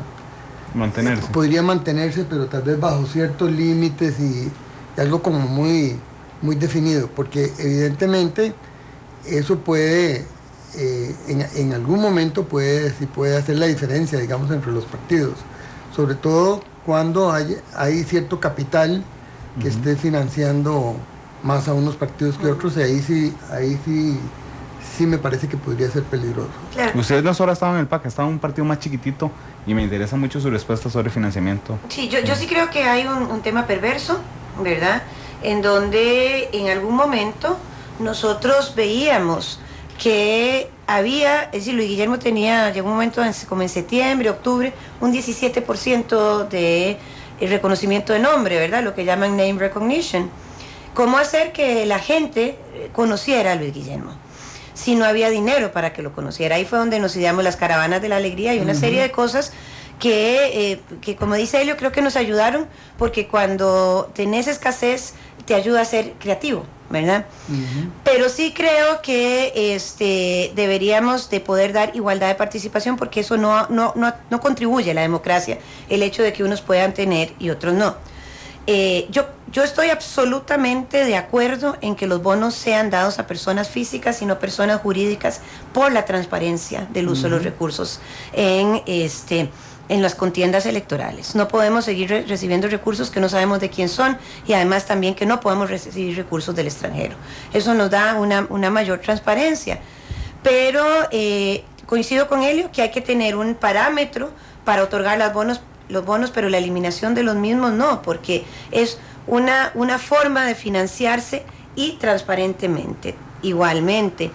mantenerse, pero tal vez bajo ciertos límites y algo como muy definido, porque evidentemente eso puede, en algún momento puede hacer la diferencia, digamos, entre los partidos, sobre todo cuando hay cierto capital que esté financiando más a unos partidos que otros, y ahí sí me parece que podría ser peligroso. Claro. Ustedes no solo estaban en el PAC, estaban en un partido más chiquitito, y me interesa mucho su respuesta sobre financiamiento. Sí, yo sí creo que hay un tema perverso, ¿verdad?, en donde en algún momento nosotros veíamos que había, es decir, Luis Guillermo llegó un momento como en septiembre, octubre, un 17% de reconocimiento de nombre, ¿verdad?, lo que llaman name recognition. ¿Cómo hacer que la gente conociera a Luis Guillermo si no había dinero para que lo conociera? Ahí fue donde nos ideamos las caravanas de la alegría y una serie de cosas que como dice Elio, creo que nos ayudaron, porque cuando tenés escasez te ayuda a ser creativo, ¿verdad? Pero sí creo que deberíamos de poder dar igualdad de participación, porque eso no contribuye a la democracia, el hecho de que unos puedan tener y otros no. Yo estoy absolutamente de acuerdo en que los bonos sean dados a personas físicas y no personas jurídicas, por la transparencia del uso de los recursos en las contiendas electorales. No podemos seguir recibiendo recursos que no sabemos de quién son, y además también que no podemos recibir recursos del extranjero. Eso nos da una mayor transparencia. Pero coincido con Elio que hay que tener un parámetro para otorgar los bonos, pero la eliminación de los mismos no, porque es una forma de financiarse y transparentemente, igualmente.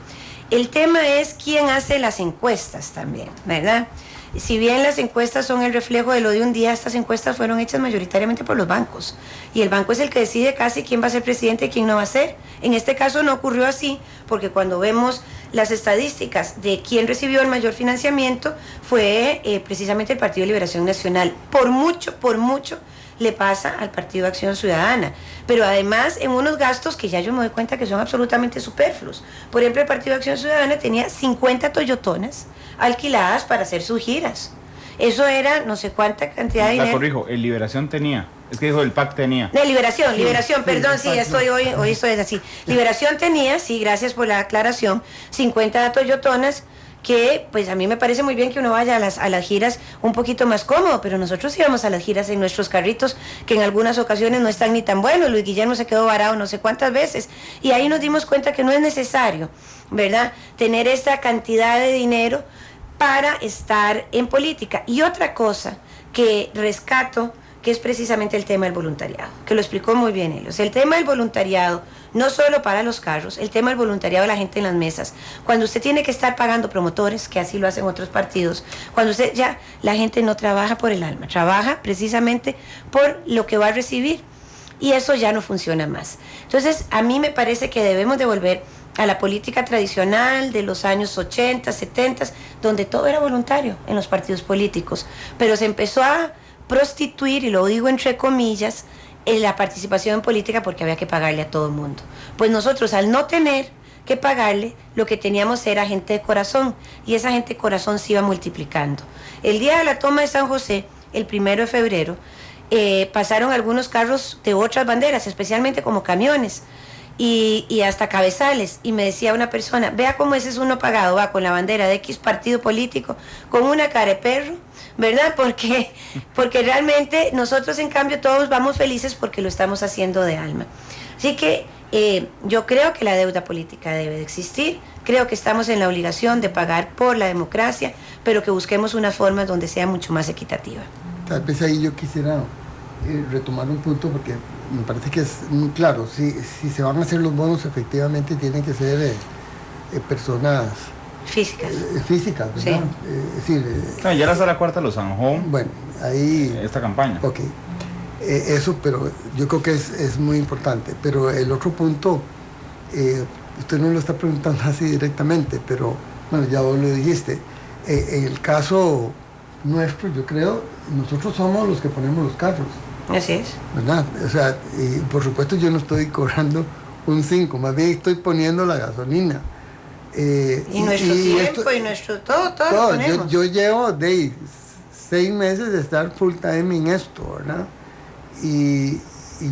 El tema es quién hace las encuestas también, ¿verdad? Si bien las encuestas son el reflejo de lo de un día, estas encuestas fueron hechas mayoritariamente por los bancos, y el banco es el que decide casi quién va a ser presidente y quién no va a ser. En este caso no ocurrió así, porque cuando vemos las estadísticas de quién recibió el mayor financiamiento fue precisamente el Partido de Liberación Nacional. Por mucho le pasa al Partido de Acción Ciudadana, pero además en unos gastos que ya yo me doy cuenta que son absolutamente superfluos. Por ejemplo, el Partido de Acción Ciudadana tenía 50 Toyotonas alquiladas para hacer sus giras. Eso era no sé cuánta cantidad de dinero. La corrijo, el Liberación tenía. Es que dijo el PAC tenía. De Liberación, perdón, sí, hoy estoy así. Liberación tenía, sí, gracias por la aclaración, 50 Toyotonas, que pues a mí me parece muy bien que uno vaya a las giras un poquito más cómodo, pero nosotros íbamos a las giras en nuestros carritos, que en algunas ocasiones no están ni tan buenos. Luis Guillermo se quedó varado no sé cuántas veces, y ahí nos dimos cuenta que no es necesario, ¿verdad?, tener esta cantidad de dinero para estar en política. Y otra cosa que rescato, que es precisamente el tema del voluntariado, que lo explicó muy bien Helios. El tema del voluntariado, no solo para los carros, el tema del voluntariado de la gente en las mesas. Cuando usted tiene que estar pagando promotores, que así lo hacen otros partidos, cuando usted ya, la gente no trabaja por el alma, trabaja precisamente por lo que va a recibir. Y eso ya no funciona más. Entonces, a mí me parece que debemos de volver a la política tradicional de los años 80, 70, donde todo era voluntario en los partidos políticos, pero se empezó a prostituir, y lo digo entre comillas, en la participación en política porque había que pagarle a todo el mundo. Pues nosotros, al no tener que pagarle, lo que teníamos era gente de corazón, y esa gente de corazón se iba multiplicando. El día de la toma de San José, el 1 de febrero, pasaron algunos carros de otras banderas, especialmente como camiones y hasta cabezales, y me decía una persona, vea cómo ese es uno pagado, va con la bandera de X partido político, con una cara de perro, ¿verdad? Porque realmente nosotros, en cambio, todos vamos felices porque lo estamos haciendo de alma. Así que yo creo que la deuda política debe de existir, creo que estamos en la obligación de pagar por la democracia, pero que busquemos una forma donde sea mucho más equitativa. Tal vez ahí yo quisiera retomar un punto, porque me parece que es muy claro. Si se van a hacer los bonos, efectivamente tienen que ser personas físicas, ¿verdad? Sí. Es decir, ya era hasta la cuarta lo zanjó. Bueno, ahí Esta campaña. Ok, eso, pero yo creo que es muy importante. Pero el otro punto, usted no lo está preguntando así directamente, pero bueno, ya vos lo dijiste. En el caso nuestro, yo creo, nosotros somos los que ponemos los carros. Así es. ¿Verdad? O sea, y por supuesto yo no estoy cobrando un 5, más bien estoy poniendo la gasolina. Y nuestro tiempo y nuestro todo lo ponemos. Yo llevo de 6 meses de estar full time en esto, ¿verdad? Y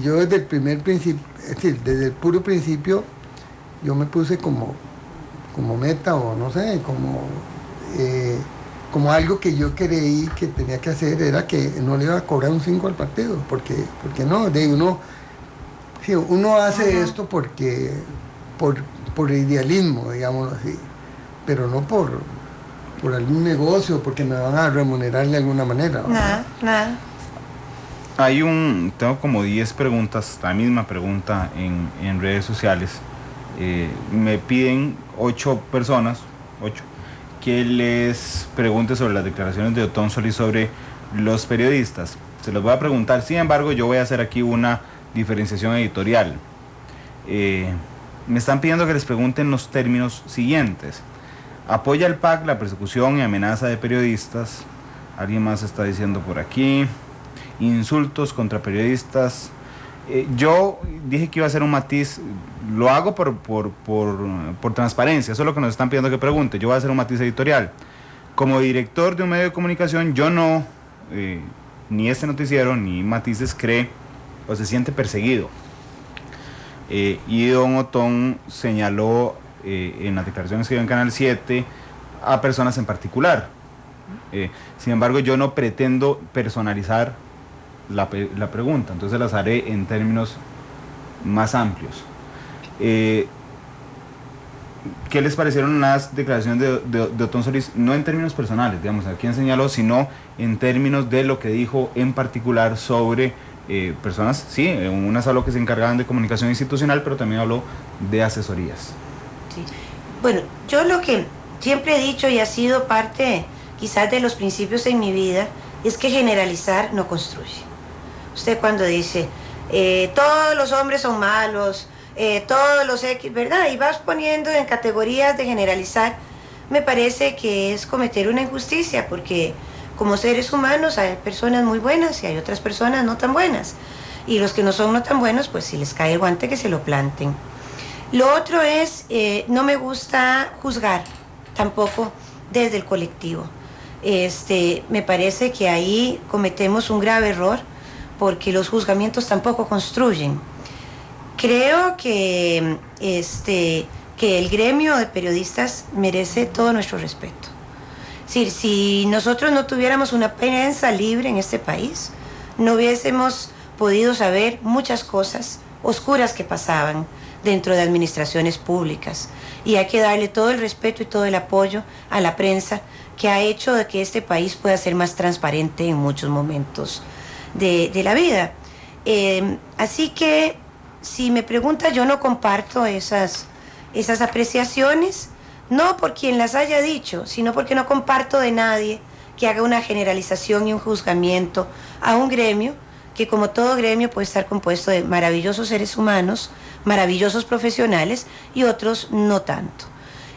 yo desde el primer principio, es decir, desde el puro principio, yo me puse como meta, o no sé, como algo que yo creí que tenía que hacer, era que no le iba a cobrar un 5 al partido, porque no, uno hace esto porque por idealismo, digámoslo así, pero no por algún negocio, porque me van a remunerar de alguna manera, ¿verdad? Nada. Tengo como 10 preguntas, la misma pregunta en redes sociales. Me piden 8 personas, que les pregunte sobre las declaraciones de Otón Solís sobre los periodistas. Se los voy a preguntar, sin embargo, yo voy a hacer aquí una diferenciación editorial. Me están pidiendo que les pregunten los términos siguientes. ¿Apoya el PAC la persecución y amenaza de periodistas? Alguien más está diciendo por aquí. Insultos contra periodistas. Yo dije que iba a hacer un matiz, lo hago por transparencia, eso es lo que nos están pidiendo que pregunte. Yo voy a hacer un matiz editorial. Como director de un medio de comunicación, yo no, ni este noticiero, ni Matices cree o se siente perseguido. Y don Otón señaló en las declaraciones que dio en Canal 7 a personas en particular. Sin embargo, yo no pretendo personalizar la pregunta, entonces las haré en términos más amplios. ¿Qué les parecieron las declaraciones de Otón Solís? No en términos personales, digamos, a quién señaló, sino en términos de lo que dijo en particular sobre personas, sí, unas habló que se encargaban de comunicación institucional, pero también habló de asesorías. Sí. Bueno, yo lo que siempre he dicho y ha sido parte quizás de los principios en mi vida es que generalizar no construye. Usted cuando dice todos los hombres son malos, todos los X, ¿verdad? Y vas poniendo en categorías de generalizar, me parece que es cometer una injusticia, porque como seres humanos hay personas muy buenas y hay otras personas no tan buenas. Y los que no son no tan buenos, pues si les cae el guante que se lo planten. Lo otro es, no me gusta juzgar tampoco desde el colectivo. Me parece que ahí cometemos un grave error, porque los juzgamientos tampoco construyen. Creo que el gremio de periodistas merece todo nuestro respeto. Es decir, si nosotros no tuviéramos una prensa libre en este país, no hubiésemos podido saber muchas cosas oscuras que pasaban dentro de administraciones públicas. Y hay que darle todo el respeto y todo el apoyo a la prensa que ha hecho de que este país pueda ser más transparente en muchos momentos de la vida. Así que, si me pregunta, yo no comparto esas apreciaciones, no por quien las haya dicho, sino porque no comparto de nadie que haga una generalización y un juzgamiento a un gremio que, como todo gremio, puede estar compuesto de maravillosos seres humanos, maravillosos profesionales y otros no tanto.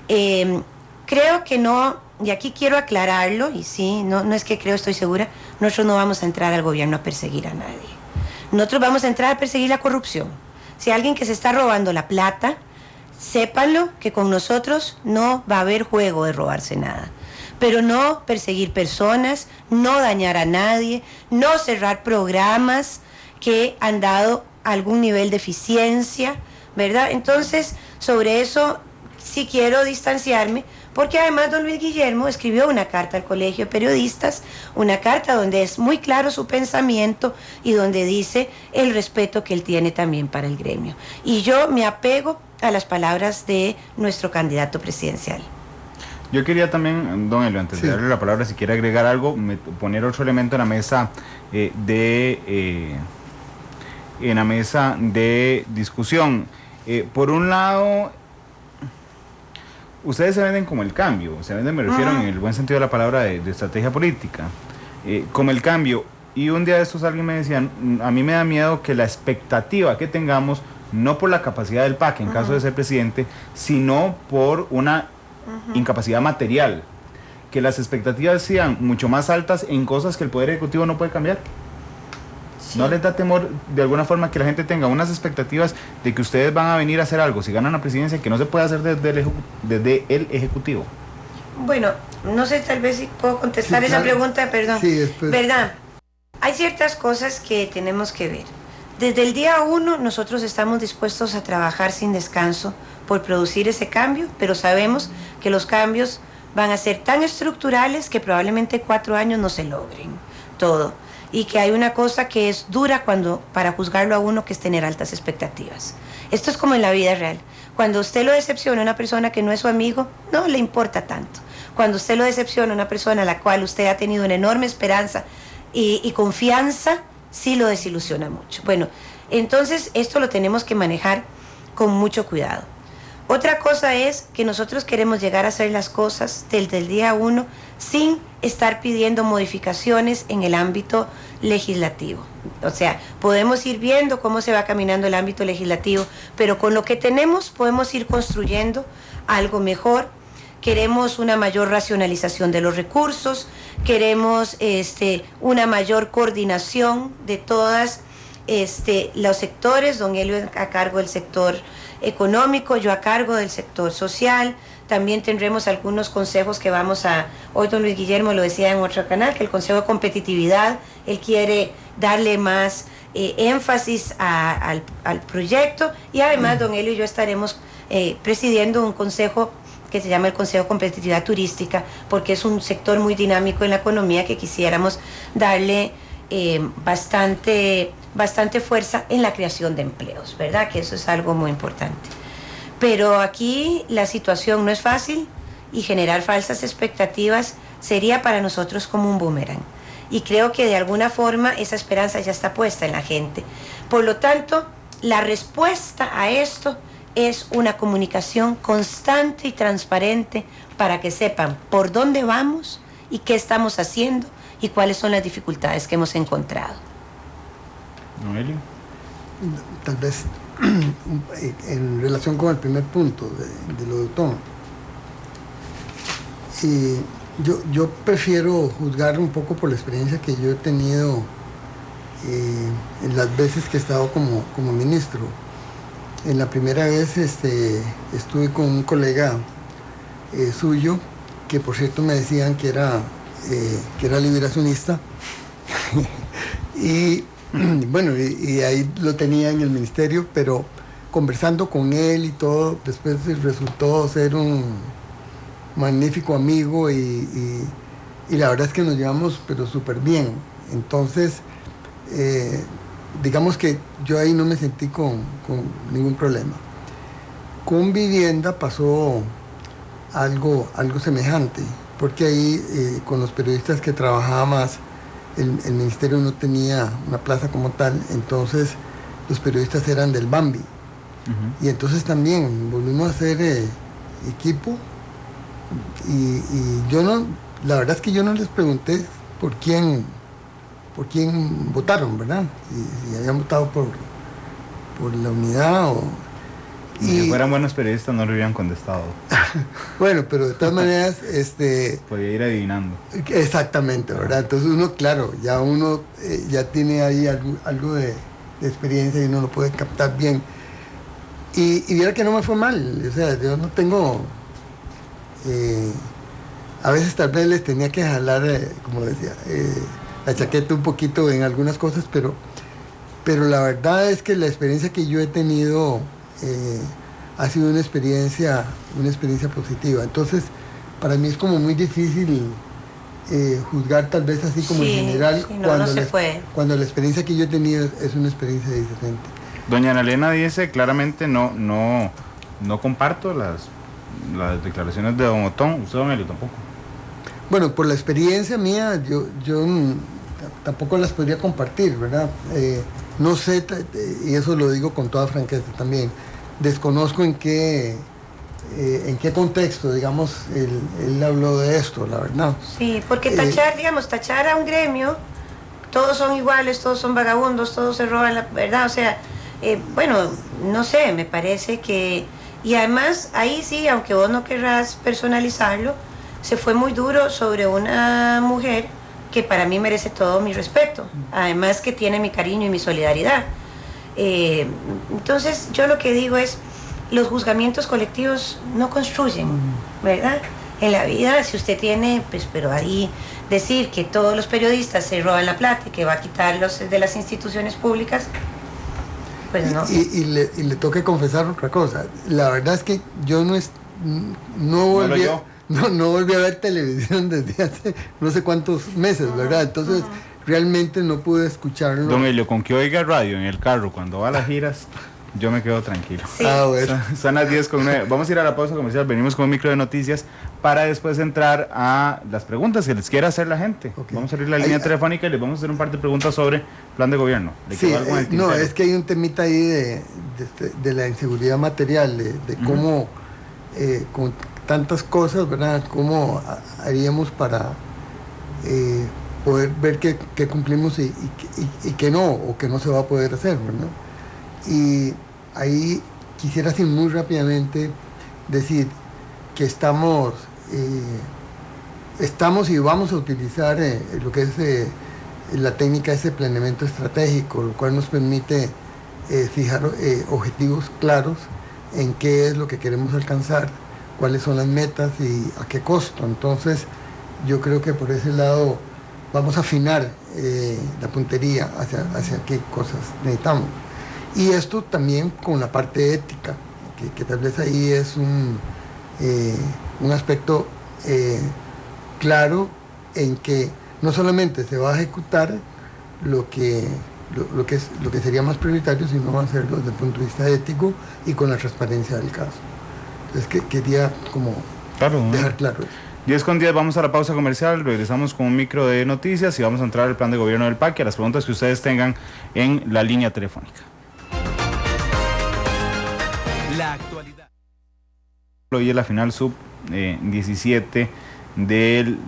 Creo que no, y aquí quiero aclararlo, y sí, no es que creo, estoy segura, nosotros no vamos a entrar al gobierno a perseguir a nadie. Nosotros vamos a entrar a perseguir la corrupción. Si hay alguien que se está robando la plata, sépanlo que con nosotros no va a haber juego de robarse nada. Pero no perseguir personas, no dañar a nadie, no cerrar programas que han dado algún nivel de eficiencia, ¿verdad? Entonces, sobre eso sí quiero distanciarme, porque además don Luis Guillermo escribió una carta al Colegio de Periodistas, una carta donde es muy claro su pensamiento y donde dice el respeto que él tiene también para el gremio. Y yo me apego a las palabras de nuestro candidato presidencial. Yo quería también, don Elio, antes de darle la palabra, si quiere agregar algo, poner otro elemento en la mesa de discusión. Por un lado, ustedes se venden como el cambio, se venden, me refiero en el buen sentido de la palabra, de estrategia política, como el cambio. Y un día de estos alguien me decía, a mí me da miedo que la expectativa que tengamos, no por la capacidad del PAC en caso de ser presidente, sino por una incapacidad material, que las expectativas sean mucho más altas en cosas que el Poder Ejecutivo no puede cambiar. Sí. ¿No les da temor de alguna forma que la gente tenga unas expectativas de que ustedes van a venir a hacer algo si ganan la presidencia que no se puede hacer desde el Ejecutivo? Bueno, no sé, tal vez si puedo contestar esa pregunta, perdón. Sí, después. ¿Verdad? Hay ciertas cosas que tenemos que ver. Desde el día 1 nosotros estamos dispuestos a trabajar sin descanso por producir ese cambio, pero sabemos que los cambios van a ser tan estructurales que probablemente 4 años no se logren todo. Y que hay una cosa que es dura para juzgarlo a uno, que es tener altas expectativas. Esto es como en la vida real. Cuando usted lo decepciona a una persona que no es su amigo, no le importa tanto. Cuando usted lo decepciona a una persona a la cual usted ha tenido una enorme esperanza y confianza, sí lo desilusiona mucho. Bueno, entonces esto lo tenemos que manejar con mucho cuidado. Otra cosa es que nosotros queremos llegar a hacer las cosas desde el día 1 sin estar pidiendo modificaciones en el ámbito legislativo. O sea, podemos ir viendo cómo se va caminando el ámbito legislativo, pero con lo que tenemos podemos ir construyendo algo mejor. Queremos una mayor racionalización de los recursos, queremos una mayor coordinación de todos los sectores. Don Elio a cargo del sector económico, yo a cargo del sector social. También tendremos algunos consejos que hoy don Luis Guillermo lo decía en otro canal, que el Consejo de Competitividad, él quiere darle más énfasis al proyecto, y además don Elio y yo estaremos presidiendo un consejo que se llama el Consejo de Competitividad Turística, porque es un sector muy dinámico en la economía que quisiéramos darle bastante fuerza en la creación de empleos, ¿verdad? Que eso es algo muy importante. Pero aquí la situación no es fácil y generar falsas expectativas sería para nosotros como un boomerang. Y creo que de alguna forma esa esperanza ya está puesta en la gente. Por lo tanto, la respuesta a esto es una comunicación constante y transparente para que sepan por dónde vamos y qué estamos haciendo y cuáles son las dificultades que hemos encontrado. Noelio. Tal vez en relación con el primer punto de lo de Tom, y yo prefiero juzgar un poco por la experiencia que yo he tenido en las veces que he estado como ministro. En la primera vez estuve con un colega suyo, que por cierto me decían que era liberacionista, y bueno, y ahí lo tenía en el ministerio, pero conversando con él y todo, después resultó ser un magnífico amigo y la verdad es que nos llevamos pero súper bien. Entonces, digamos que yo ahí no me sentí con ningún problema. con vivienda pasó algo semejante, porque ahí con los periodistas que trabajaba más, el ministerio no tenía una plaza como tal, entonces los periodistas eran del Bambi. Y entonces también volvimos a hacer equipo y yo no, la verdad es que yo no les pregunté por quién votaron, ¿verdad? Si habían votado por la unidad o... Si fueran buenos periodistas no lo hubieran contestado. Bueno, pero de todas maneras, podía ir adivinando. Exactamente, ¿verdad? Entonces uno, claro, ya tiene ahí algo de experiencia y uno lo puede captar bien. Y viera que no me fue mal, o sea, yo no tengo... a veces tal vez les tenía que jalar, como decía, la chaqueta un poquito en algunas cosas, pero la verdad es que la experiencia que yo he tenido ha sido una experiencia positiva. Entonces, para mí es como muy difícil juzgar tal vez así como en general, cuando la experiencia que yo he tenido es una experiencia diferente. Doña Ana Elena dice claramente no comparto las declaraciones de don Otón. Usted, don Elio, tampoco. Bueno, por la experiencia mía, yo tampoco las podría compartir, ¿verdad? No sé, y eso lo digo con toda franqueza también, desconozco en qué contexto, digamos, él habló de esto, la verdad. Sí, porque tachar a un gremio, todos son iguales, todos son vagabundos, todos se roban la verdad, o sea, bueno, no sé, me parece que... Y además, ahí sí, aunque vos no querrás personalizarlo, se fue muy duro sobre una mujer que para mí merece todo mi respeto, además que tiene mi cariño y mi solidaridad. Entonces, yo lo que digo es, los juzgamientos colectivos no construyen, ¿verdad? En la vida, si usted tiene, pues, pero ahí decir que todos los periodistas se roban la plata y que va a quitarlos de las instituciones públicas, pues no. Y le toca confesar otra cosa. La verdad es que yo no volví a ver televisión desde hace no sé cuántos meses, ¿verdad? Entonces, realmente no pude escucharlo. Don Elio, con que oiga radio en el carro cuando va a las giras, yo me quedo tranquilo. Sí. Bueno. Son las 10:09. Vamos a ir a la pausa comercial, venimos con un micro de noticias para después entrar a las preguntas que les quiera hacer la gente. Okay. Vamos a abrir la línea telefónica y les vamos a hacer un par de preguntas sobre plan de gobierno. Sí, no, es que hay un temita ahí de la inseguridad material, de cómo con tantas cosas, ¿verdad? ¿Cómo haríamos para poder ver que cumplimos y que no, o que no se va a poder hacer, ¿verdad? Y ahí quisiera así muy rápidamente decir que estamos y vamos a utilizar lo que es la técnica de ese planeamiento estratégico, lo cual nos permite fijar objetivos claros en qué es lo que queremos alcanzar, cuáles son las metas y a qué costo. Entonces, yo creo que por ese lado vamos a afinar la puntería hacia qué cosas necesitamos. Y esto también con la parte ética, que tal vez ahí es un aspecto claro en que no solamente se va a ejecutar lo que sería más prioritario, sino va a hacerlo desde el punto de vista ético y con la transparencia del caso. Entonces quería como dejar claro eso. 10:10, vamos a la pausa comercial, regresamos con un micro de noticias y vamos a entrar al plan de gobierno del PAC y a las preguntas que ustedes tengan en la línea telefónica. La actualidad. Hoy es la final sub-17 del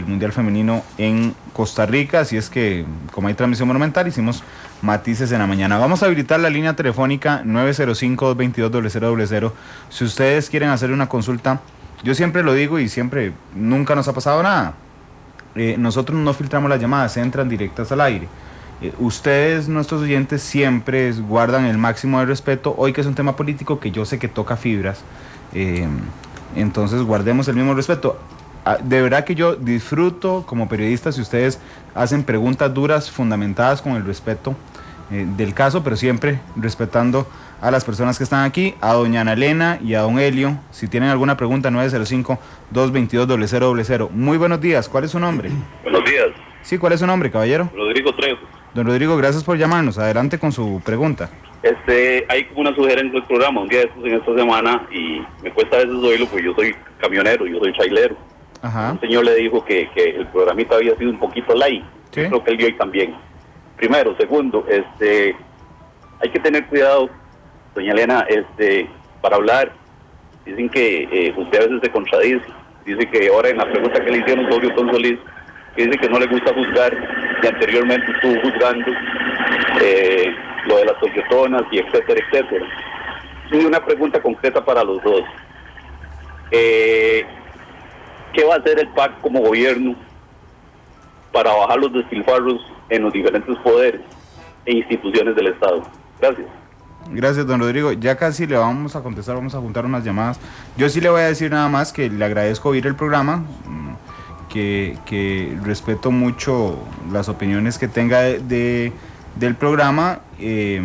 Mundial Femenino en Costa Rica, así es que como hay transmisión monumental hicimos matices en la mañana. Vamos a habilitar la línea telefónica 905-222-0000. Si ustedes quieren hacer una consulta, yo siempre lo digo y siempre, nunca nos ha pasado nada. Nosotros no filtramos las llamadas, entran directas al aire. Ustedes, nuestros oyentes, siempre guardan el máximo de respeto. Hoy que es un tema político que yo sé que toca fibras, entonces guardemos el mismo respeto. De verdad que yo disfruto como periodista si ustedes hacen preguntas duras, fundamentadas con el respeto del caso, pero siempre respetando a las personas que están aquí, a doña Ana Elena y a don Elio. Si tienen alguna pregunta, 905-222-0000. Muy buenos días, ¿cuál es su nombre? Buenos días. Sí, ¿cuál es su nombre, caballero? Rodrigo Trejo. Don Rodrigo, gracias por llamarnos. Adelante con su pregunta. Hay como una sugerencia del programa, un día de estos en esta semana, y me cuesta a veces oírlo, porque yo soy camionero, yo soy trailero. Ajá. Un señor le dijo que el programita había sido un poquito light. ¿Sí? Creo que él dio hoy también. Primero. Segundo, hay que tener cuidado, doña Elena, para hablar. Dicen que usted a veces se contradice. Dice que ahora en la pregunta que le hicieron sobre Otón Solís, que dice que no le gusta juzgar, y anteriormente estuvo juzgando lo de las toyotonas y etcétera, etcétera. Y una pregunta concreta para los dos. ¿Qué va a hacer el PAC como gobierno para bajar los despilfarros en los diferentes poderes e instituciones del Estado? Gracias. Gracias, don Rodrigo. Ya casi le vamos a contestar, vamos a juntar unas llamadas. Yo sí le voy a decir nada más que le agradezco oír el programa, que respeto mucho las opiniones que tenga del programa. Y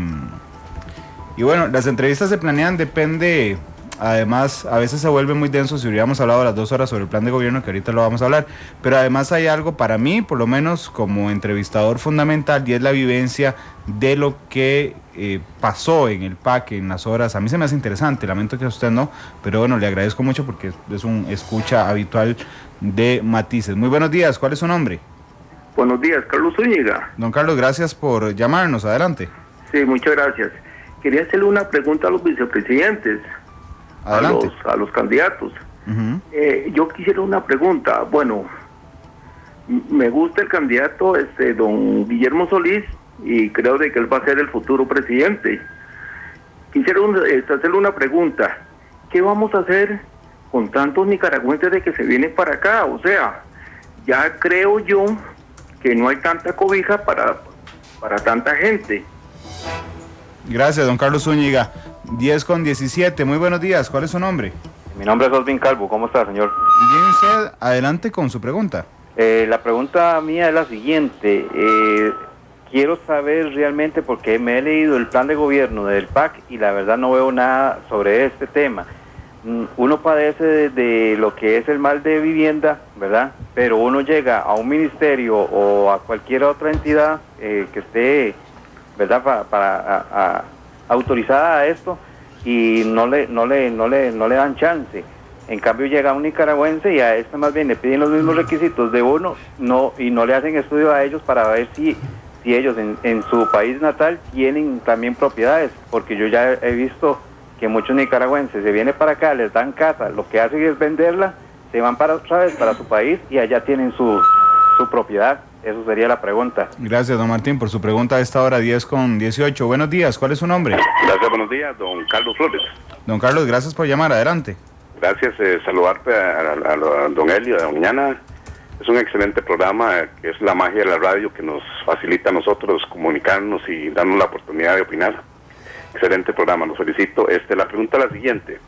bueno, las entrevistas se planean, depende. Además, a veces se vuelve muy denso si hubiéramos hablado las 2 horas sobre el plan de gobierno, que ahorita lo vamos a hablar, pero además hay algo para mí, por lo menos como entrevistador fundamental, y es la vivencia de lo que pasó en el PAC en las horas. A mí se me hace interesante, lamento que a usted no, pero bueno, le agradezco mucho porque es un escucha habitual de Matices. Muy buenos días, ¿cuál es su nombre? Buenos días, Carlos Zúñiga. Don Carlos, gracias por llamarnos, adelante. Sí, muchas gracias. Quería hacerle una pregunta a los vicepresidentes. Adelante. A los candidatos. Uh-huh. Yo quisiera una pregunta. Bueno, me gusta el candidato don Guillermo Solís, y creo de que él va a ser el futuro presidente. Quisiera hacerle una pregunta. ¿Qué vamos a hacer con tantos nicaragüenses de que se vienen para acá? O sea, ya creo yo que no hay tanta cobija para tanta gente. Gracias, don Carlos Zúñiga. 10:17, muy buenos días, ¿cuál es su nombre? Mi nombre es Osvin Calvo, ¿cómo está, señor? Bien, usted, adelante con su pregunta. La pregunta mía es la siguiente. Quiero saber realmente, porque me he leído el plan de gobierno del PAC y la verdad no veo nada sobre este tema. Uno padece de lo que es el mal de vivienda, ¿verdad? Pero uno llega a un ministerio o a cualquier otra entidad que esté, ¿verdad?, para autorizada a esto, y no le dan chance. En cambio llega un nicaragüense y a este más bien le piden los mismos requisitos de uno, y no le hacen estudio a ellos para ver si ellos en su país natal tienen también propiedades, porque yo ya he visto que muchos nicaragüenses se vienen para acá, les dan casa, lo que hacen es venderla, se van para otra vez para su país y allá tienen su propiedad. Eso sería la pregunta. Gracias, don Martín, por su pregunta a esta hora, 10:18. Buenos días, ¿cuál es su nombre? Gracias, buenos días, don Carlos Flores. Don Carlos, gracias por llamar, adelante. Gracias, saludarte a don Elio, a don Ñana. Es un excelente programa, que es la magia de la radio que nos facilita a nosotros comunicarnos y darnos la oportunidad de opinar. Excelente programa, los felicito. La pregunta es la siguiente.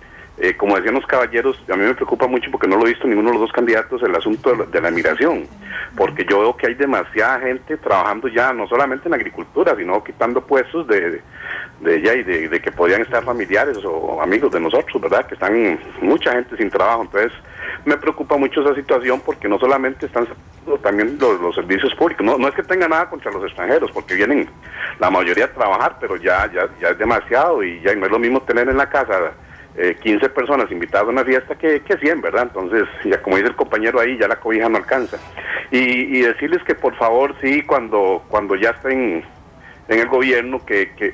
Como decían los caballeros, a mí me preocupa mucho, porque no lo he visto ninguno de los dos candidatos, el asunto de la migración, porque yo veo que hay demasiada gente trabajando ya, no solamente en agricultura, sino quitando puestos de ella, y de que podían estar familiares o amigos de nosotros, ¿verdad? Que están mucha gente sin trabajo. Entonces me preocupa mucho esa situación, porque no solamente están también los servicios públicos, no es que tenga nada contra los extranjeros, porque vienen la mayoría a trabajar, pero ya es demasiado, y ya no es lo mismo tener en la casa 15 personas invitadas a una fiesta que 100, ¿verdad? Entonces, ya como dice el compañero ahí, ya la cobija no alcanza. Y decirles que por favor, sí, cuando ya estén en el gobierno, que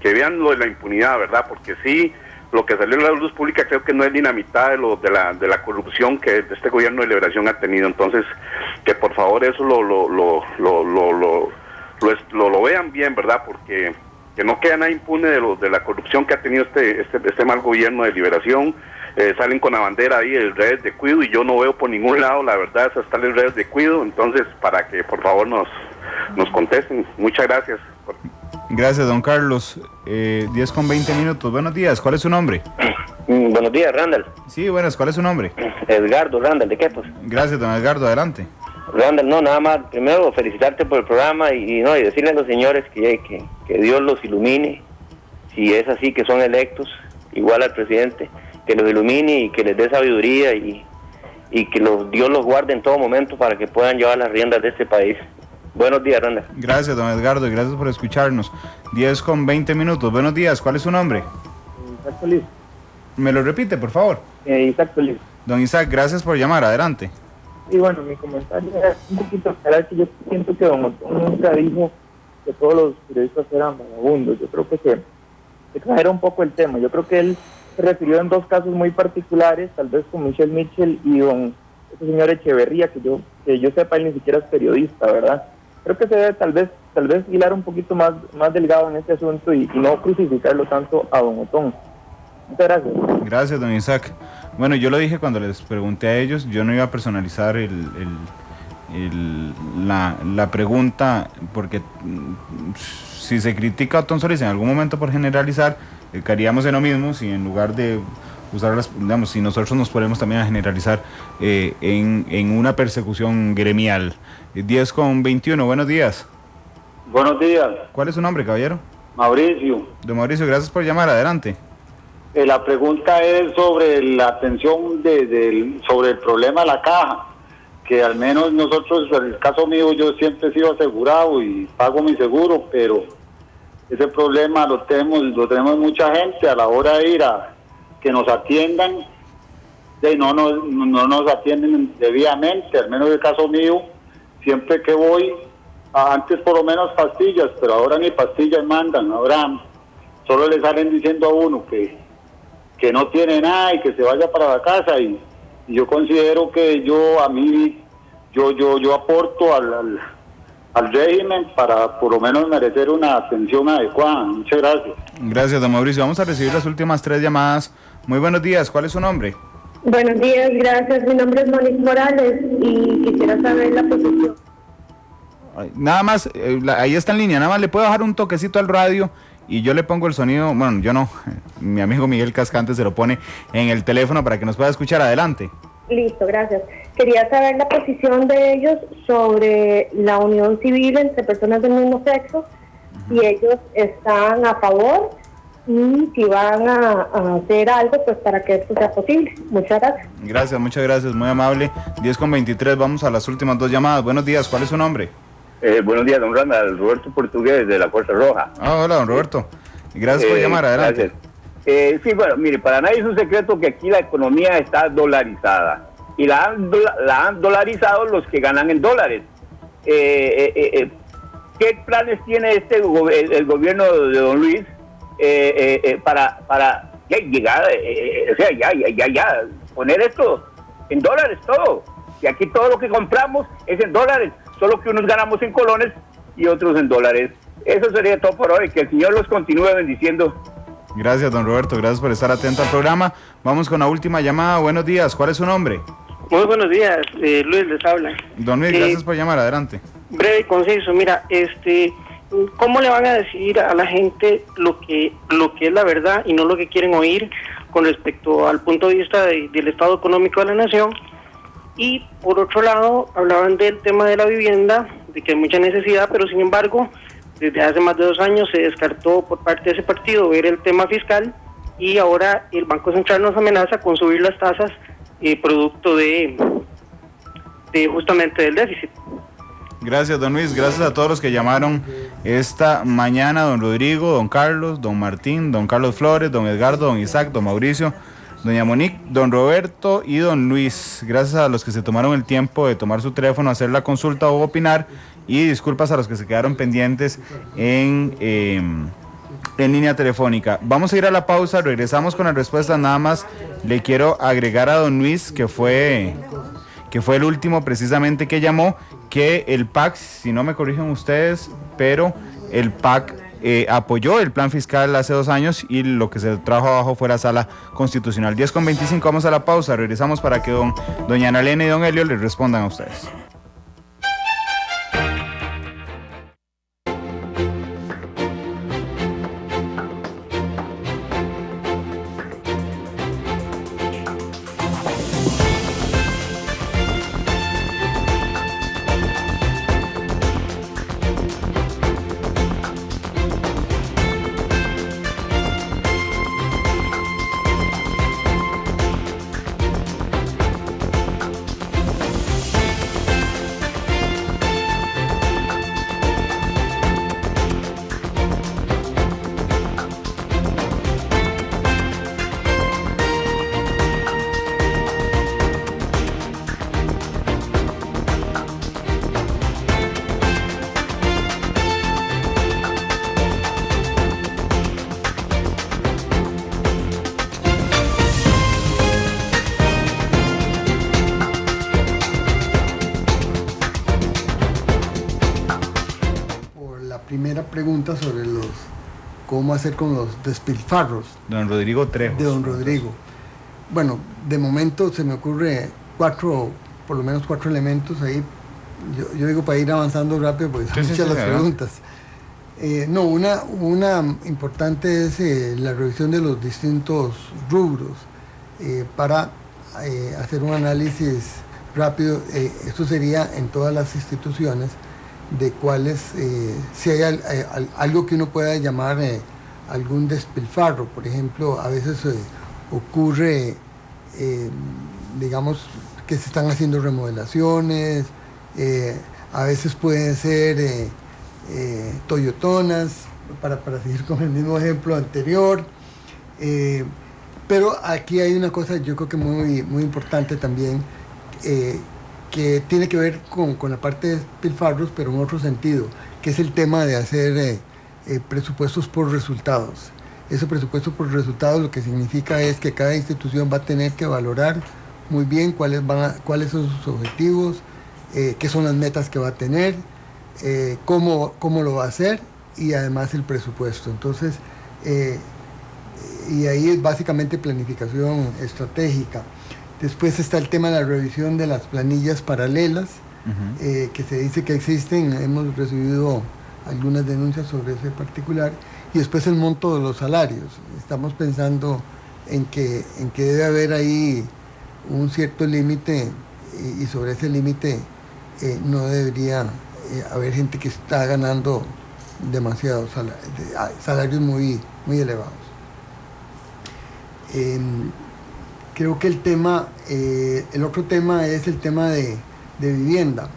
vean lo de la impunidad, ¿verdad? Porque sí, lo que salió en la luz pública creo que no es ni la mitad de la corrupción que este gobierno de liberación ha tenido. Entonces, que por favor eso lo vean bien, ¿verdad? Porque que no queda nada impune de la corrupción que ha tenido este mal gobierno de liberación. Salen con la bandera ahí, el redes de cuido, y yo no veo por ningún lado, la verdad, esas tales redes de cuido. Entonces, para que por favor nos contesten. Muchas gracias. Gracias, don Carlos. 10:20. Buenos días, ¿cuál es su nombre? Buenos días, Randall. Sí, buenas, ¿cuál es su nombre? Edgardo Randall, ¿de qué pues? Gracias, don Edgardo, adelante. Randall, no, nada más, primero felicitarte por el programa y decirle a los señores que Dios los ilumine, si es así que son electos, igual al presidente, que los ilumine y que les dé sabiduría y que Dios los guarde en todo momento para que puedan llevar las riendas de este país. Buenos días, Ronda. Gracias, don Edgardo, y gracias por escucharnos. 10:20. Buenos días, ¿cuál es su nombre? Isaac Solís. ¿Me lo repite, por favor? Isaac Solís. Don Isaac, gracias por llamar, adelante. Y bueno, mi comentario es un poquito claro, que yo siento que don Otón nunca dijo que todos los periodistas eran vagabundos. Yo creo que se exagera un poco el tema. Yo creo que él se refirió en dos casos muy particulares, tal vez con Michelle Mitchell y don este señor Echeverría, que yo sepa, él ni siquiera es periodista, ¿verdad? Creo que se debe tal vez hilar un poquito más delgado en este asunto y no crucificarlo tanto a don Otón. Muchas gracias. Gracias, don Isaac. Bueno, yo lo dije cuando les pregunté a ellos, yo no iba a personalizar la pregunta, porque si se critica a Otón Solís en algún momento por generalizar, caeríamos en lo mismo si en lugar de usar digamos, si nosotros nos ponemos también a generalizar en una persecución gremial. 10:21, buenos días. Buenos días. ¿Cuál es su nombre, caballero? Mauricio. Don Mauricio, gracias por llamar, adelante. La pregunta es sobre la atención sobre el problema de la caja, que al menos nosotros, en el caso mío, yo siempre he sido asegurado y pago mi seguro, pero ese problema lo tenemos mucha gente a la hora de ir a que nos atiendan, no nos atienden debidamente, al menos en el caso mío, siempre que voy, antes por lo menos pastillas, pero ahora ni pastillas mandan, ahora solo le salen diciendo a uno que no tiene nada y que se vaya para la casa, y yo considero que yo aporto al régimen para por lo menos merecer una atención adecuada. Muchas gracias. Gracias, don Mauricio. Vamos a recibir las últimas 3 llamadas. Muy buenos días, ¿cuál es su nombre? Buenos días, gracias. Mi nombre es Monique Morales y quisiera saber la posición. Nada más, ahí está en línea, nada más le puedo bajar un toquecito al radio y yo le pongo el sonido, bueno, yo no, mi amigo Miguel Cascante se lo pone en el teléfono para que nos pueda escuchar. Adelante. Listo, gracias. Quería saber la posición de ellos sobre la unión civil entre personas del mismo sexo, si ellos están a favor y si van a hacer algo pues para que esto sea posible. Muchas gracias. Gracias, muchas gracias, muy amable. 10:23, vamos a las últimas 2 llamadas. Buenos días, ¿cuál es su nombre? Buenos días, don Randall, Roberto Portugués de la Fuerza Roja. Hola, don Roberto. Gracias por llamar, adelante. Gracias. Sí, bueno, mire, para nadie es un secreto que aquí la economía está dolarizada. Y la han dolarizado los que ganan en dólares. ¿Qué planes tiene el gobierno de don Luis para llegar, ya, poner esto en dólares todo? Y aquí todo lo que compramos es en dólares, solo que unos ganamos en colones y otros en dólares. Eso sería todo por hoy, que el Señor los continúe bendiciendo. Gracias, don Roberto, gracias por estar atento al programa. Vamos con la última llamada. Buenos días, ¿cuál es su nombre? Muy buenos días, Luis les habla. Don Luis, gracias por llamar, adelante. Breve y conciso, mira, ¿cómo le van a decir a la gente lo que es la verdad y no lo que quieren oír con respecto al punto de vista del estado económico de la nación? Y por otro lado, hablaban del tema de la vivienda, de que hay mucha necesidad, pero sin embargo, desde hace más de 2 años se descartó por parte de ese partido ver el tema fiscal y ahora el Banco Central nos amenaza con subir las tasas producto de justamente del déficit. Gracias, don Luis, gracias a todos los que llamaron esta mañana, don Rodrigo, don Carlos, don Martín, don Carlos Flores, don Edgardo, don Isaac, don Mauricio, doña Monique, don Roberto y don Luis. Gracias a los que se tomaron el tiempo de tomar su teléfono, hacer la consulta o opinar, y disculpas a los que se quedaron pendientes en línea telefónica. Vamos a ir a la pausa, regresamos con las respuestas. Nada más le quiero agregar a don Luis, que fue el último precisamente que llamó, que el PAC, si no me corrigen ustedes, pero el PAC apoyó el plan fiscal hace 2 años y lo que se trajo abajo fue la sala constitucional. 10:25, vamos a la pausa, regresamos para que doña Ana Elena y don Helio les respondan a ustedes. pregunta sobre cómo hacer con los despilfarros. Don Rodrigo Trejos. De don Rodrigo. Bueno, de momento se me ocurre por lo menos cuatro elementos ahí. Yo digo para ir avanzando rápido porque son muchas las preguntas. No, una importante es la revisión de los distintos rubros para hacer un análisis rápido. Esto sería en todas las instituciones de cuáles, si hay algo que uno pueda llamar algún despilfarro. Por ejemplo, a veces ocurre, digamos, que se están haciendo remodelaciones, a veces pueden ser toyotonas, para seguir con el mismo ejemplo anterior, pero aquí hay una cosa yo creo que muy, muy importante también, que tiene que ver con la parte de despilfarros, pero en otro sentido, que es el tema de hacer presupuestos por resultados. Ese presupuesto por resultados lo que significa es que cada institución va a tener que valorar muy bien cuáles son sus objetivos, qué son las metas que va a tener, cómo lo va a hacer y además el presupuesto. Entonces, y ahí es básicamente planificación estratégica. Después está el tema de la revisión de las planillas paralelas, que se dice que existen. Hemos recibido algunas denuncias sobre ese particular. Y después el monto de los salarios. Estamos pensando en que debe haber ahí un cierto límite, y sobre ese límite no debería haber gente que está ganando demasiados salarios muy, muy elevados. Creo que el otro tema es el tema de vivienda.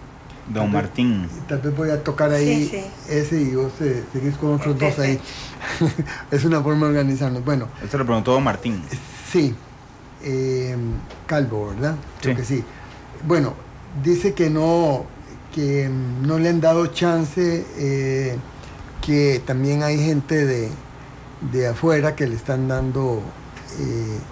Don Martín. Tal vez voy a tocar ahí ese y vos seguís con otros dos ahí. Es una forma de organizarnos. Bueno. Esto lo preguntó Don Martín. Sí. Calvo, ¿verdad? Creo que sí. Bueno, dice que no le han dado chance, que también hay gente de afuera que le están dando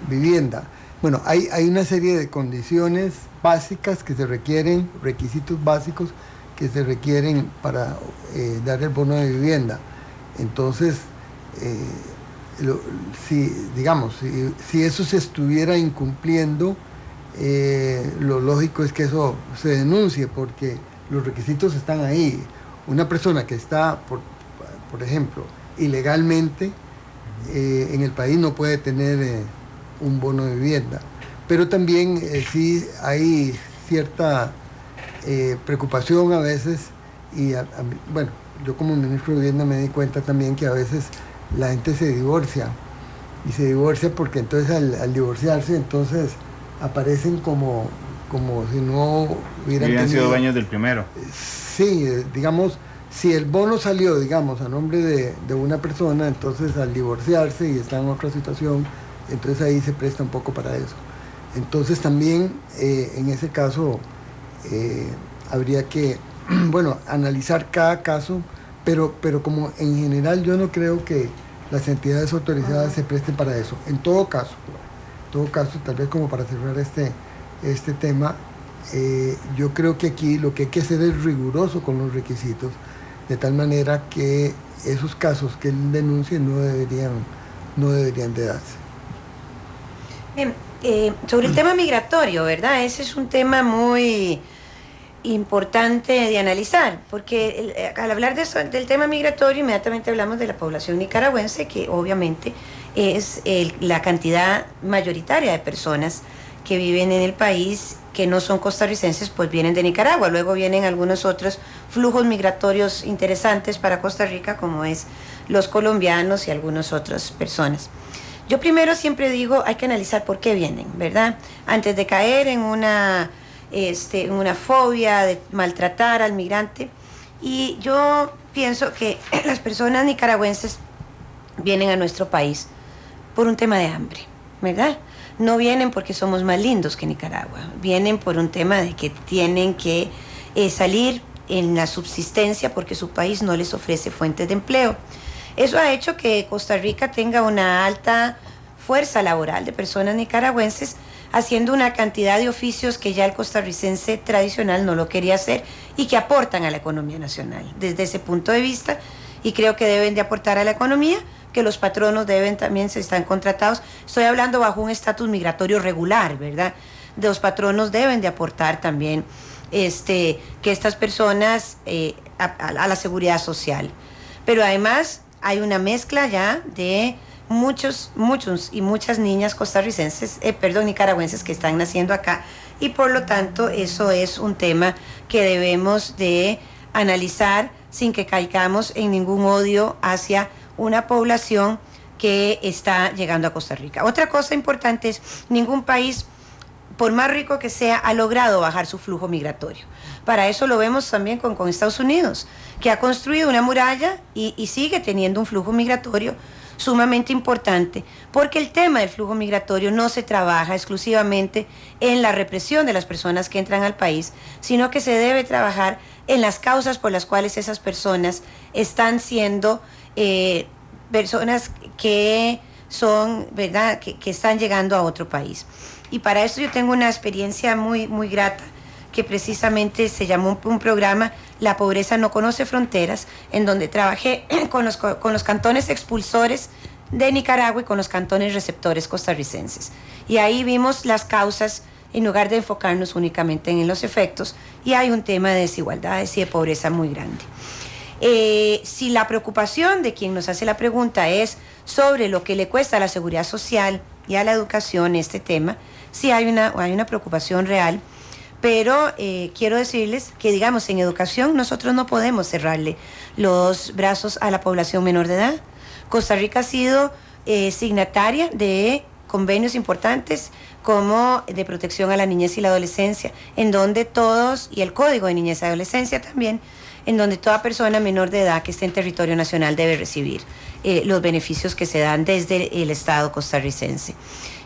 vivienda. Bueno, hay una serie de condiciones básicas que se requieren, requisitos básicos que se requieren para dar el bono de vivienda. Entonces, si eso se estuviera incumpliendo, lo lógico es que eso se denuncie, porque los requisitos están ahí. Una persona que está, por ejemplo, ilegalmente en el país no puede tener un bono de vivienda. Pero también sí hay cierta preocupación a veces, y bueno, yo como ministro de Vivienda me di cuenta también que a veces la gente se divorcia, y se divorcia porque entonces al divorciarse entonces aparecen como si no hubieran sido dueños del primero. Sí, digamos, si el bono salió, digamos, a nombre de una persona, entonces al divorciarse y está en otra situación, entonces ahí se presta un poco para eso. Entonces también en ese caso habría que, bueno, analizar cada caso, pero como en general yo no creo que las entidades autorizadas se presten para eso. En todo caso, tal vez como para cerrar este tema, yo creo que aquí lo que hay que hacer es riguroso con los requisitos, de tal manera que esos casos que él denuncie no deberían de darse. Bien, sobre el tema migratorio, ¿verdad? Ese es un tema muy importante de analizar, porque al hablar del tema migratorio inmediatamente hablamos de la población nicaragüense, que obviamente es la cantidad mayoritaria de personas que viven en el país, que no son costarricenses, pues vienen de Nicaragua. Luego vienen algunos otros flujos migratorios interesantes para Costa Rica, como es los colombianos y algunas otras personas. Yo primero siempre digo, hay que analizar por qué vienen, ¿verdad? Antes de caer en una fobia de maltratar al migrante. Y yo pienso que las personas nicaragüenses vienen a nuestro país por un tema de hambre, ¿verdad? No vienen porque somos más lindos que Nicaragua, vienen por un tema de que tienen que salir en la subsistencia porque su país no les ofrece fuentes de empleo. Eso ha hecho que Costa Rica tenga una alta fuerza laboral de personas nicaragüenses haciendo una cantidad de oficios que ya el costarricense tradicional no lo quería hacer y que aportan a la economía nacional. Desde ese punto de vista, y creo que deben de aportar a la economía, que los patronos deben también, se están contratados. Estoy hablando bajo un estatus migratorio regular, ¿verdad? Los patronos deben de aportar también que estas personas a la seguridad social. Pero además hay una mezcla ya de muchos y muchas niñas nicaragüenses que están naciendo acá, y por lo tanto eso es un tema que debemos de analizar sin que caigamos en ningún odio hacia una población que está llegando a Costa Rica. Otra cosa importante es, ningún país, por más rico que sea, ha logrado bajar su flujo migratorio. Para eso lo vemos también con Estados Unidos, que ha construido una muralla y sigue teniendo un flujo migratorio sumamente importante, porque el tema del flujo migratorio no se trabaja exclusivamente en la represión de las personas que entran al país, sino que se debe trabajar en las causas por las cuales esas personas están siendo personas que son, ¿verdad?, que están llegando a otro país. Y para eso yo tengo una experiencia muy, muy grata, que precisamente se llamó un programa La Pobreza No Conoce Fronteras, en donde trabajé con los cantones expulsores de Nicaragua y con los cantones receptores costarricenses. Y ahí vimos las causas en lugar de enfocarnos únicamente en los efectos, y hay un tema de desigualdades y de pobreza muy grande. Si la preocupación de quien nos hace la pregunta es sobre lo que le cuesta a la seguridad social y a la educación este tema, sí hay una preocupación real, pero quiero decirles que, digamos, en educación nosotros no podemos cerrarle los brazos a la población menor de edad. Costa Rica ha sido signataria de convenios importantes como de protección a la niñez y la adolescencia, en donde todos, y el Código de Niñez y Adolescencia también, en donde toda persona menor de edad que esté en territorio nacional debe recibir los beneficios que se dan desde el Estado costarricense.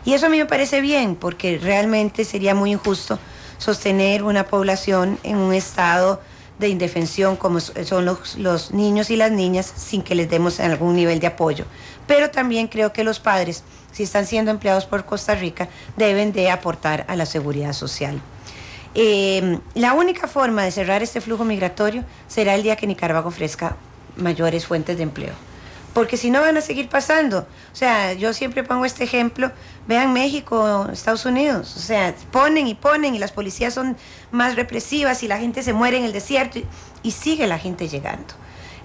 Y eso a mí me parece bien, porque realmente sería muy injusto sostener una población en un estado de indefensión como son los niños y las niñas, sin que les demos algún nivel de apoyo. Pero también creo que los padres, si están siendo empleados por Costa Rica, deben de aportar a la seguridad social. La única forma de cerrar este flujo migratorio será el día que Nicaragua ofrezca mayores fuentes de empleo, porque si no van a seguir pasando. O sea, yo siempre pongo este ejemplo, vean México, Estados Unidos, o sea, ponen y las policías son más represivas y la gente se muere en el desierto y sigue la gente llegando.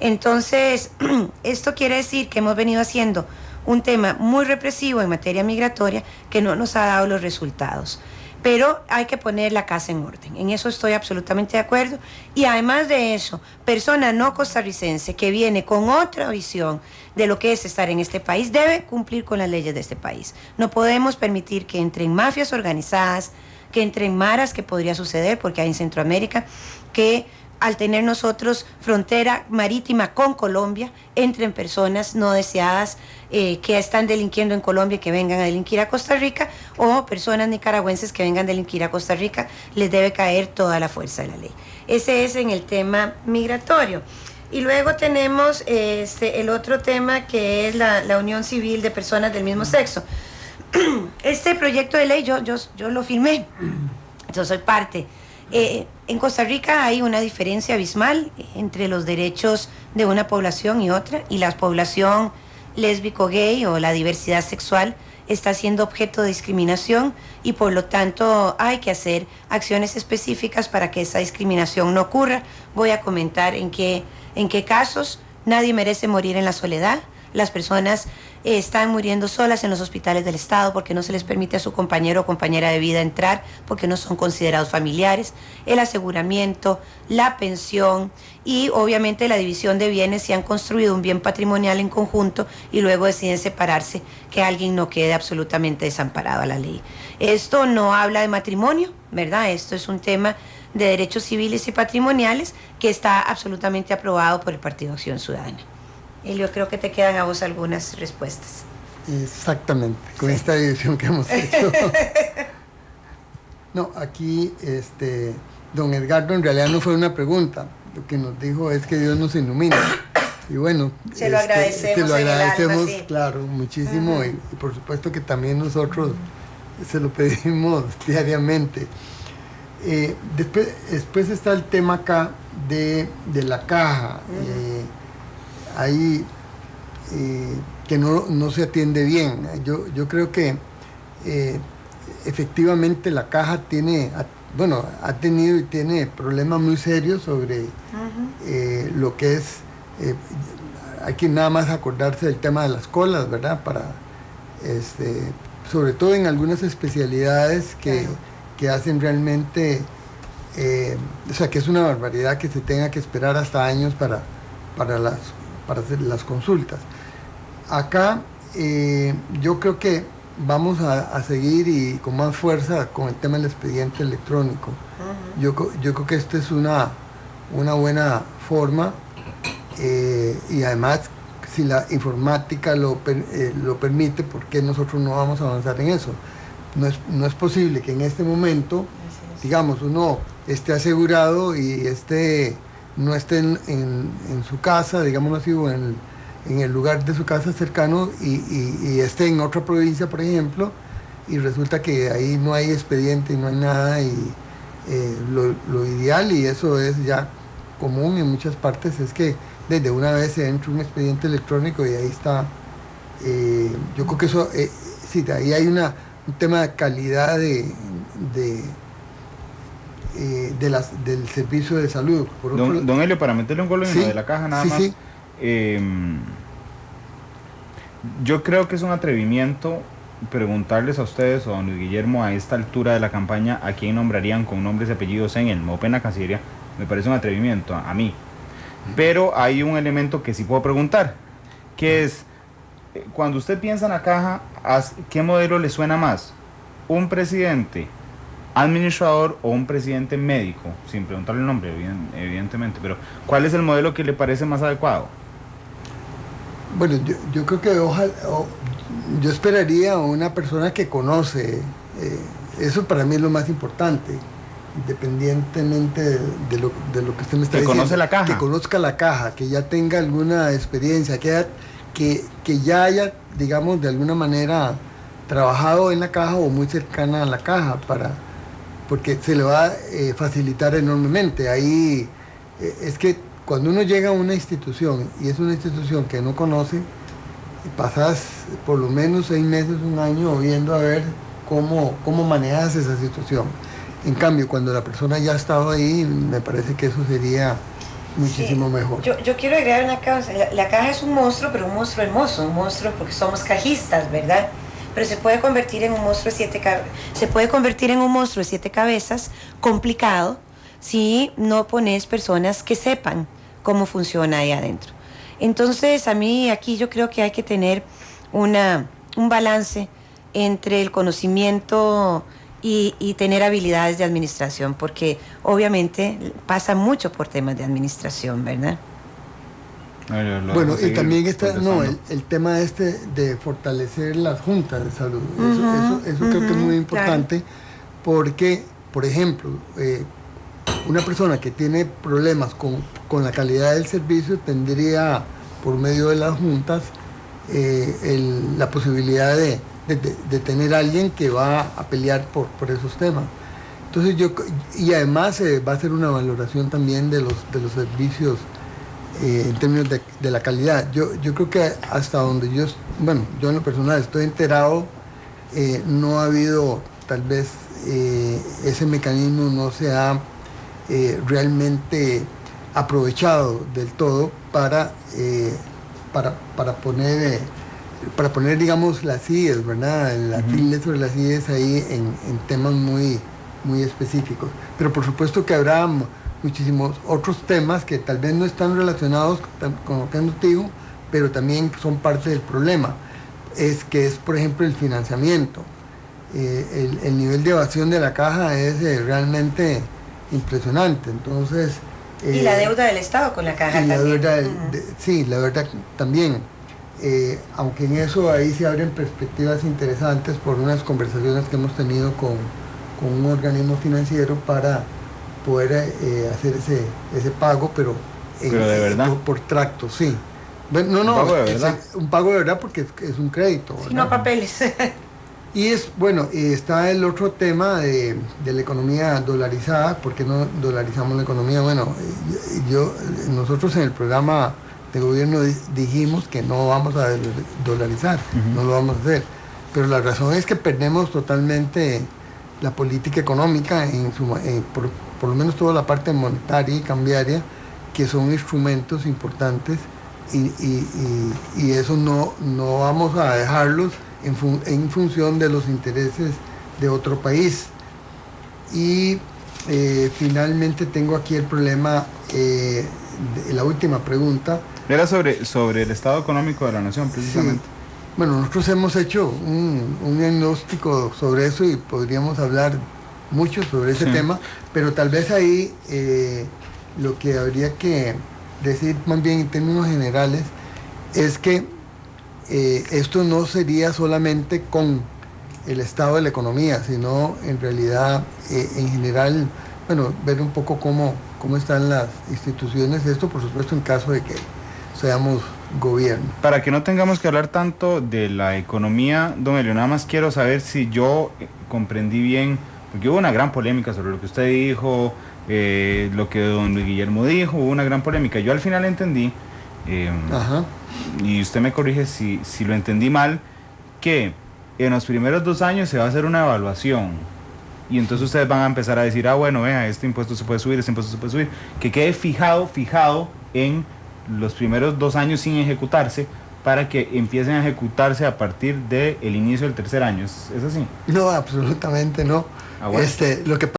Entonces, esto quiere decir que hemos venido haciendo un tema muy represivo en materia migratoria que no nos ha dado los resultados. Pero hay que poner la casa en orden, en eso estoy absolutamente de acuerdo. Y además de eso, persona no costarricense que viene con otra visión de lo que es estar en este país, debe cumplir con las leyes de este país. No podemos permitir que entren mafias organizadas, que entren maras, que podría suceder porque hay en Centroamérica, que al tener nosotros frontera marítima con Colombia, entren personas no deseadas que están delinquiendo en Colombia y que vengan a delinquir a Costa Rica, o personas nicaragüenses que vengan a delinquir a Costa Rica. Les debe caer toda la fuerza de la ley. Ese es en el tema migratorio. Y luego tenemos el otro tema, que es la unión civil de personas del mismo sexo. Este proyecto de ley yo lo firmé, yo soy parte. En Costa Rica hay una diferencia abismal entre los derechos de una población y otra, y la población lésbico-gay o la diversidad sexual está siendo objeto de discriminación, y por lo tanto hay que hacer acciones específicas para que esa discriminación no ocurra. Voy a comentar en qué casos. Nadie merece morir en la soledad. Las personas están muriendo solas en los hospitales del Estado porque no se les permite a su compañero o compañera de vida entrar, porque no son considerados familiares. El aseguramiento, la pensión y obviamente la división de bienes, si han construido un bien patrimonial en conjunto y luego deciden separarse, que alguien no quede absolutamente desamparado a la ley. Esto no habla de matrimonio, ¿verdad? Esto es un tema de derechos civiles y patrimoniales que está absolutamente aprobado por el Partido Acción Ciudadana. Elio, creo que te quedan a vos algunas respuestas. Exactamente, con esta división que hemos hecho. No, aquí don Edgardo en realidad no fue una pregunta. Lo que nos dijo es que Dios nos ilumina. Y bueno, se lo agradecemos. Te lo agradecemos, alma, sí. Claro, muchísimo. Y por supuesto que también nosotros se lo pedimos diariamente. Después está el tema acá de la caja. hay que no se atiende bien. Yo creo que efectivamente la caja ha tenido y tiene problemas muy serios sobre lo que es, hay que nada más acordarse del tema de las colas, ¿verdad? Sobre todo en algunas especialidades que hacen realmente, o sea, que es una barbaridad que se tenga que esperar hasta años para hacer las consultas. Acá yo creo que vamos a seguir y con más fuerza con el tema del expediente electrónico. Yo creo que esta es una buena forma y además si la informática lo permite, ¿por qué nosotros no vamos a avanzar en eso? No es posible que en este momento, digamos, uno esté asegurado y no esté en su casa, digamos así, o en el lugar de su casa cercano y esté en otra provincia, por ejemplo, y resulta que ahí no hay expediente y no hay nada, y lo ideal, y eso es ya común en muchas partes, es que desde una vez se entra un expediente electrónico y ahí está. Yo creo que eso, sí, ahí hay un tema de calidad del servicio de salud. Don Helio, para meterle un gol en lo de la caja nada más. Sí. Yo creo que es un atrevimiento preguntarles a ustedes o a don Luis Guillermo a esta altura de la campaña a quién nombrarían con nombres y apellidos en el MOP en la Cancillería. Me parece un atrevimiento a mí. Pero hay un elemento que sí puedo preguntar, que es, cuando usted piensa en la caja, ¿qué modelo le suena más? ¿Un presidente administrador o un presidente médico? Sin preguntarle el nombre, evidentemente, pero ¿cuál es el modelo que le parece más adecuado? Bueno, yo creo que yo esperaría a una persona que conoce, eso para mí es lo más importante, independientemente de lo que usted me está diciendo. Que conoce la caja. Que conozca la caja, que ya tenga alguna experiencia, que ya haya, digamos, de alguna manera trabajado en la caja o muy cercana a la caja, porque se le va a facilitar enormemente. Ahí es que cuando uno llega a una institución y es una institución que no conoce, pasas por lo menos 6 meses, 1 año viendo a ver cómo manejas esa situación. En cambio, cuando la persona ya ha estado ahí, me parece que eso sería muchísimo mejor. Yo quiero agregar una cosa. La caja es un monstruo, pero un monstruo hermoso, un monstruo porque somos cajistas, ¿verdad? Pero se puede convertir en un monstruo de 7 cabezas, complicado, si no pones personas que sepan cómo funciona ahí adentro. Entonces, a mí aquí yo creo que hay que tener un balance entre el conocimiento y tener habilidades de administración, porque obviamente pasa mucho por temas de administración, ¿verdad? Bueno, y también está el tema de fortalecer las juntas de salud. Eso creo que es muy importante, claro. Porque, por ejemplo, una persona que tiene problemas con la calidad del servicio tendría, por medio de las juntas, la posibilidad de tener a alguien que va a pelear por esos temas. Entonces y además va a hacer una valoración también de los servicios en términos de la calidad. Yo creo que hasta donde yo en lo personal estoy enterado, no ha habido, tal vez ese mecanismo no se ha realmente aprovechado del todo para poner, digamos, las IES, ¿verdad? Las tildes sobre las IES ahí en temas muy, muy específicos. Pero por supuesto que habrá muchísimos otros temas que tal vez no están relacionados con lo que ando digo, pero también son parte del problema. Es, por ejemplo, el financiamiento. El nivel de evasión de la caja es realmente impresionante. Entonces, y la deuda del Estado con la caja también. Sí, la verdad también. Aunque en eso ahí se abren perspectivas interesantes por unas conversaciones que hemos tenido con un organismo financiero para poder hacer ese pago, pero de verdad por tracto, sí. Bueno, no, un pago de verdad porque es un crédito, ¿verdad? Sí, no papeles. Y está el otro tema de la economía dolarizada. ¿Por qué no dolarizamos la economía? Bueno, nosotros en el programa de gobierno dijimos que no vamos a dolarizar, no lo vamos a hacer. Pero la razón es que perdemos totalmente la política económica, por lo menos toda la parte monetaria y cambiaria, que son instrumentos importantes, y eso no vamos a dejarlos en función de los intereses de otro país. Y finalmente tengo aquí el problema, la última pregunta. Era sobre el estado económico de la nación, precisamente. Sí. Bueno, nosotros hemos hecho un diagnóstico sobre eso y podríamos hablar mucho sobre ese tema, pero tal vez ahí lo que habría que decir más bien en términos generales es que esto no sería solamente con el estado de la economía, sino en realidad en general, bueno, ver un poco cómo están las instituciones, esto por supuesto en caso de que seamos gobierno. Para que no tengamos que hablar tanto de la economía, don Elio, nada más quiero saber si yo comprendí bien, porque hubo una gran polémica sobre lo que usted dijo, lo que don Luis Guillermo dijo, hubo una gran polémica. Yo al final entendí, y usted me corrige si lo entendí mal, que en los primeros 2 años se va a hacer una evaluación, y entonces ustedes van a empezar a decir, bueno, vea, este impuesto se puede subir, este impuesto se puede subir, que quede fijado en los primeros 2 años sin ejecutarse, para que empiecen a ejecutarse a partir del inicio del tercer año. ¿Es así? No, absolutamente no. Bueno. Lo que